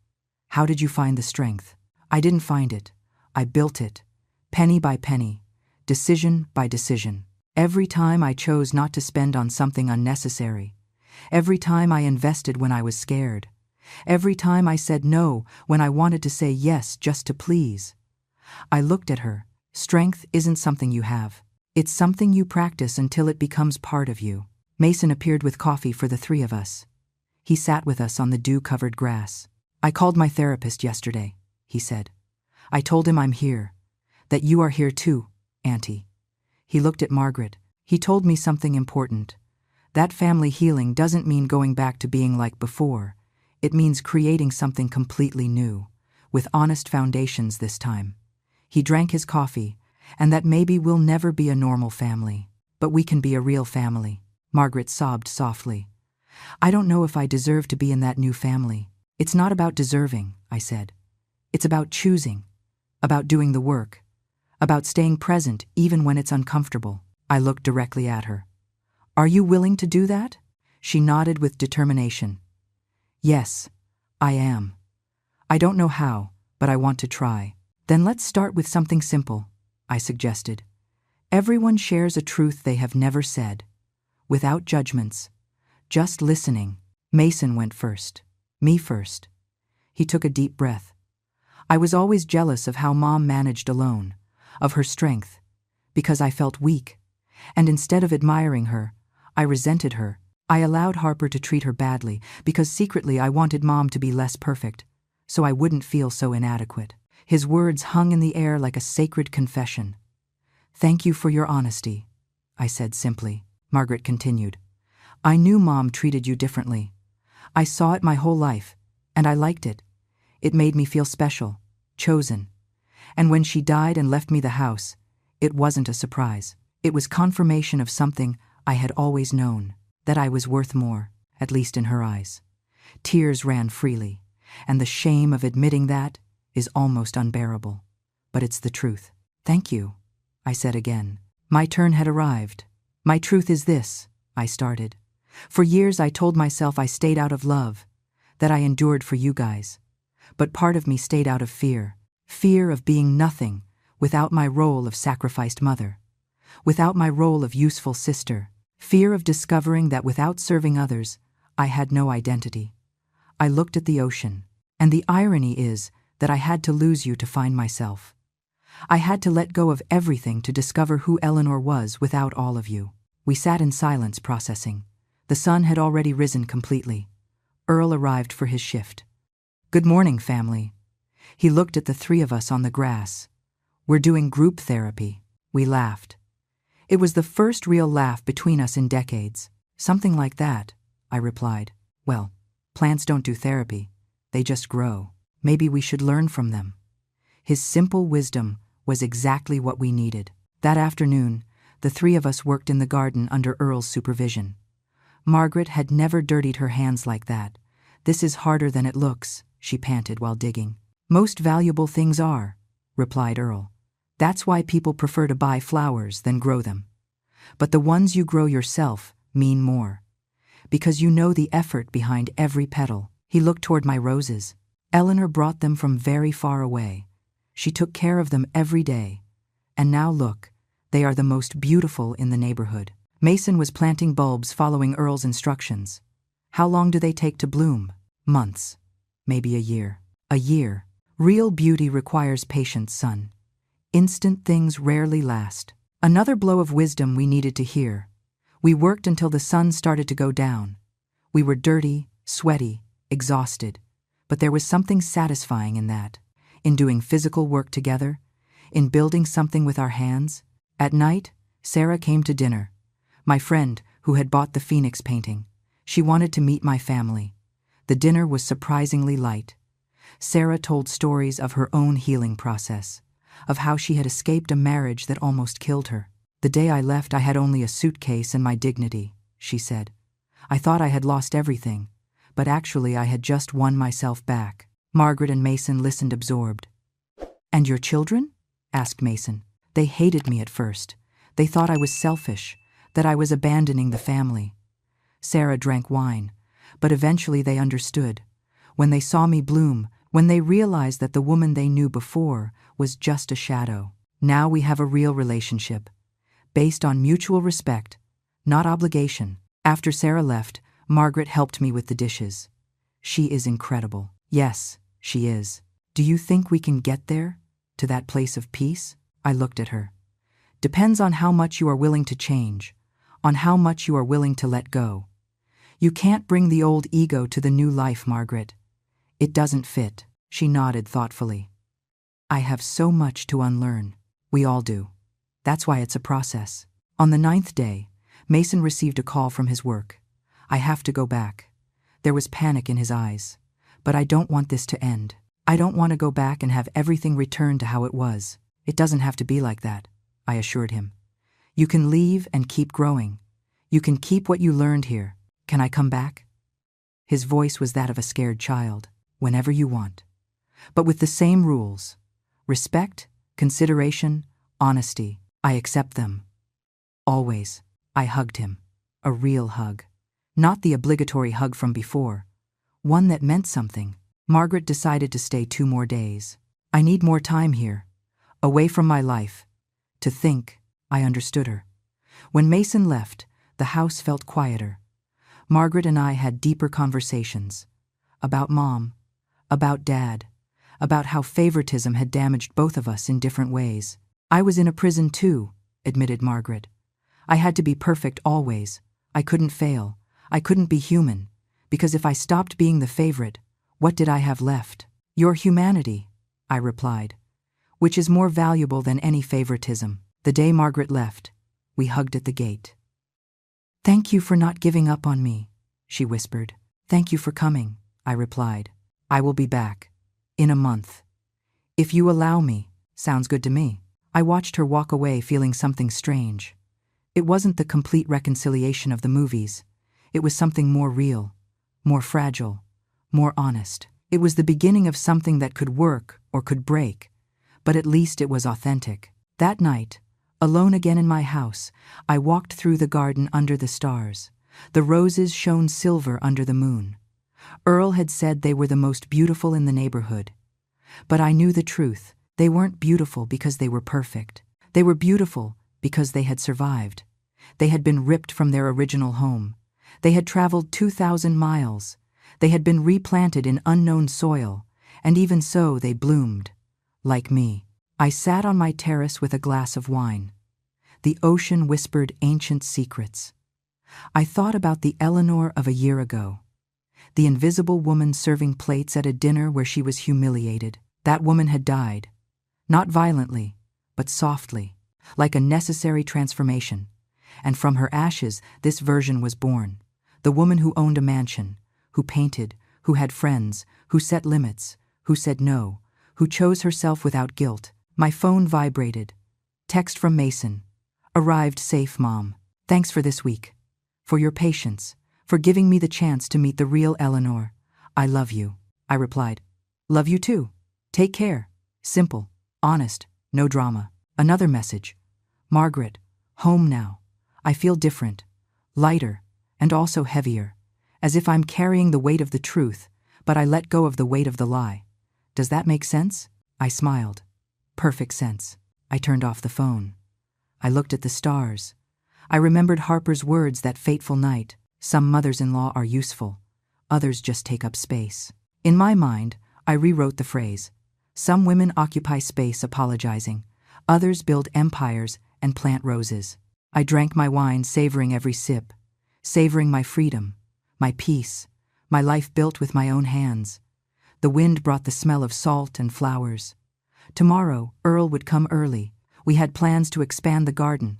How did you find the strength? I didn't find it. I built it. Penny by penny. Decision by decision. Every time I chose not to spend on something unnecessary. Every time I invested when I was scared. Every time I said no when I wanted to say yes just to please. I looked at her. Strength isn't something you have. It's something you practice until it becomes part of you. Mason appeared with coffee for the 3 of us. He sat with us on the dew-covered grass. I called my therapist yesterday, he said. I told him I'm here. That you are here too, Auntie. He looked at Margaret. He told me something important. That family healing doesn't mean going back to being like before. It means creating something completely new, with honest foundations this time. He drank his coffee, and that maybe we'll never be a normal family, but we can be a real family. Margaret sobbed softly. I don't know if I deserve to be in that new family. It's not about deserving, I said. It's about choosing, about doing the work, about staying present even when it's uncomfortable. I looked directly at her. Are you willing to do that? She nodded with determination. Yes, I am. I don't know how, but I want to try. Then let's start with something simple, I suggested. Everyone shares a truth they have never said, without judgments, just listening. Mason went first. Me first. He took a deep breath. I was always jealous of how Mom managed alone, of her strength, because I felt weak, and instead of admiring her, I resented her. I allowed Harper to treat her badly because secretly I wanted Mom to be less perfect, so I wouldn't feel so inadequate. His words hung in the air like a sacred confession. Thank you for your honesty, I said simply. Margaret continued. I knew Mom treated you differently. I saw it my whole life, and I liked it. It made me feel special, chosen. And when she died and left me the house, it wasn't a surprise. It was confirmation of something I had always known, that I was worth more, at least in her eyes. Tears ran freely, and the shame of admitting that is almost unbearable. But it's the truth. Thank you, I said again. My turn had arrived. My truth is this, I started. For years I told myself I stayed out of love, that I endured for you guys. But part of me stayed out of fear. Fear of being nothing without my role of sacrificed mother, without my role of useful sister. Fear of discovering that without serving others, I had no identity. I looked at the ocean, and the irony is that I had to lose you to find myself. I had to let go of everything to discover who Eleanor was without all of you. We sat in silence processing. The sun had already risen completely. Earl arrived for his shift. Good morning, family. He looked at the three of us on the grass. We're doing group therapy. We laughed. It was the first real laugh between us in decades. Something like that, I replied. Well, plants don't do therapy. They just grow. Maybe we should learn from them. His simple wisdom was exactly what we needed. That afternoon, the three of us worked in the garden under Earl's supervision. Margaret had never dirtied her hands like that. This is harder than it looks, she panted while digging. Most valuable things are, replied Earl. That's why people prefer to buy flowers than grow them. But the ones you grow yourself mean more, because you know the effort behind every petal. He looked toward my roses. Eleanor brought them from very far away. She took care of them every day. And now look, they are the most beautiful in the neighborhood. Mason was planting bulbs following Earl's instructions. How long do they take to bloom? Months. Maybe a year. A year. Real beauty requires patience, son. Instant things rarely last. Another blow of wisdom we needed to hear. We worked until the sun started to go down. We were dirty, sweaty, exhausted. But there was something satisfying in that. In doing physical work together. In building something with our hands. At night, Sarah came to dinner. My friend, who had bought the Phoenix painting. She wanted to meet my family. The dinner was surprisingly light. Sarah told stories of her own healing process, of how she had escaped a marriage that almost killed her. The day I left, I had only a suitcase and my dignity, she said. I thought I had lost everything, but actually I had just won myself back. Margaret and Mason listened absorbed. And your children? Asked Mason. They hated me at first. They thought I was selfish, that I was abandoning the family. Sarah drank wine, but eventually they understood. When they saw me bloom, when they realized that the woman they knew before was just a shadow. Now we have a real relationship, based on mutual respect, not obligation. After Sarah left, Margaret helped me with the dishes. She is incredible. Yes, she is. Do you think we can get there? To that place of peace? I looked at her. Depends on how much you are willing to change, on how much you are willing to let go. You can't bring the old ego to the new life, Margaret. It doesn't fit. She nodded thoughtfully. I have so much to unlearn. We all do. That's why it's a process. On the 9th day, Mason received a call from his work. I have to go back. There was panic in his eyes. But I don't want this to end. I don't want to go back and have everything return to how it was. It doesn't have to be like that, I assured him. You can leave and keep growing. You can keep what you learned here. Can I come back? His voice was that of a scared child. Whenever you want. But with the same rules. Respect, consideration, honesty. I accept them. Always. I hugged him. A real hug. Not the obligatory hug from before. One that meant something. Margaret decided to stay 2 more days. I need more time here. Away from my life. To think. I understood her. When Mason left, the house felt quieter. Margaret and I had deeper conversations. About Mom. About Dad. About how favoritism had damaged both of us in different ways. I was in a prison too, admitted Margaret. I had to be perfect always. I couldn't fail. I couldn't be human. Because if I stopped being the favorite, what did I have left? Your humanity, I replied. Which is more valuable than any favoritism. The day Margaret left, we hugged at the gate. Thank you for not giving up on me, she whispered. Thank you for coming, I replied. I will be back. In a month. If you allow me. Sounds good to me. I watched her walk away feeling something strange. It wasn't the complete reconciliation of the movies. It was something more real, more fragile, more honest. It was the beginning of something that could work or could break, but at least it was authentic. That night, alone again in my house, I walked through the garden under the stars. The roses shone silver under the moon. Earl had said they were the most beautiful in the neighborhood. But I knew the truth. They weren't beautiful because they were perfect. They were beautiful because they had survived. They had been ripped from their original home. They had traveled 2,000 miles. They had been replanted in unknown soil, and even so they bloomed. Like me. I sat on my terrace with a glass of wine. The ocean whispered ancient secrets. I thought about the Eleanor of a year ago. The invisible woman serving plates at a dinner where she was humiliated. That woman had died. Not violently, but softly, like a necessary transformation. And from her ashes, this version was born. The woman who owned a mansion, who painted, who had friends, who set limits, who said no, who chose herself without guilt. My phone vibrated. Text from Mason. Arrived safe, Mom. Thanks for this week. For your patience. For giving me the chance to meet the real Eleanor. I love you. I replied. Love you too. Take care. Simple. Honest. No drama. Another message. Margaret. Home now. I feel different. Lighter. And also heavier. As if I'm carrying the weight of the truth, but I let go of the weight of the lie. Does that make sense? I smiled. Perfect sense. I turned off the phone. I looked at the stars. I remembered Harper's words that fateful night. Some mothers-in-law are useful. Others just take up space. In my mind, I rewrote the phrase. Some women occupy space apologizing. Others build empires and plant roses. I drank my wine, savoring every sip. Savoring my freedom, my peace, my life built with my own hands. The wind brought the smell of salt and flowers. Tomorrow, Earl would come early. We had plans to expand the garden.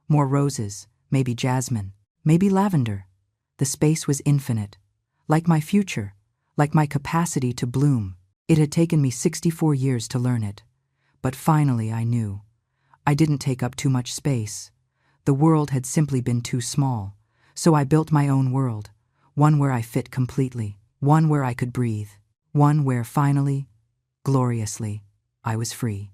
More roses, maybe jasmine, maybe lavender. The space was infinite. Like my future, like my capacity to bloom. It had taken me 64 years to learn it. But finally I knew. I didn't take up too much space. The world had simply been too small. So I built my own world. One where I fit completely. One where I could breathe. One where finally, gloriously, I was free.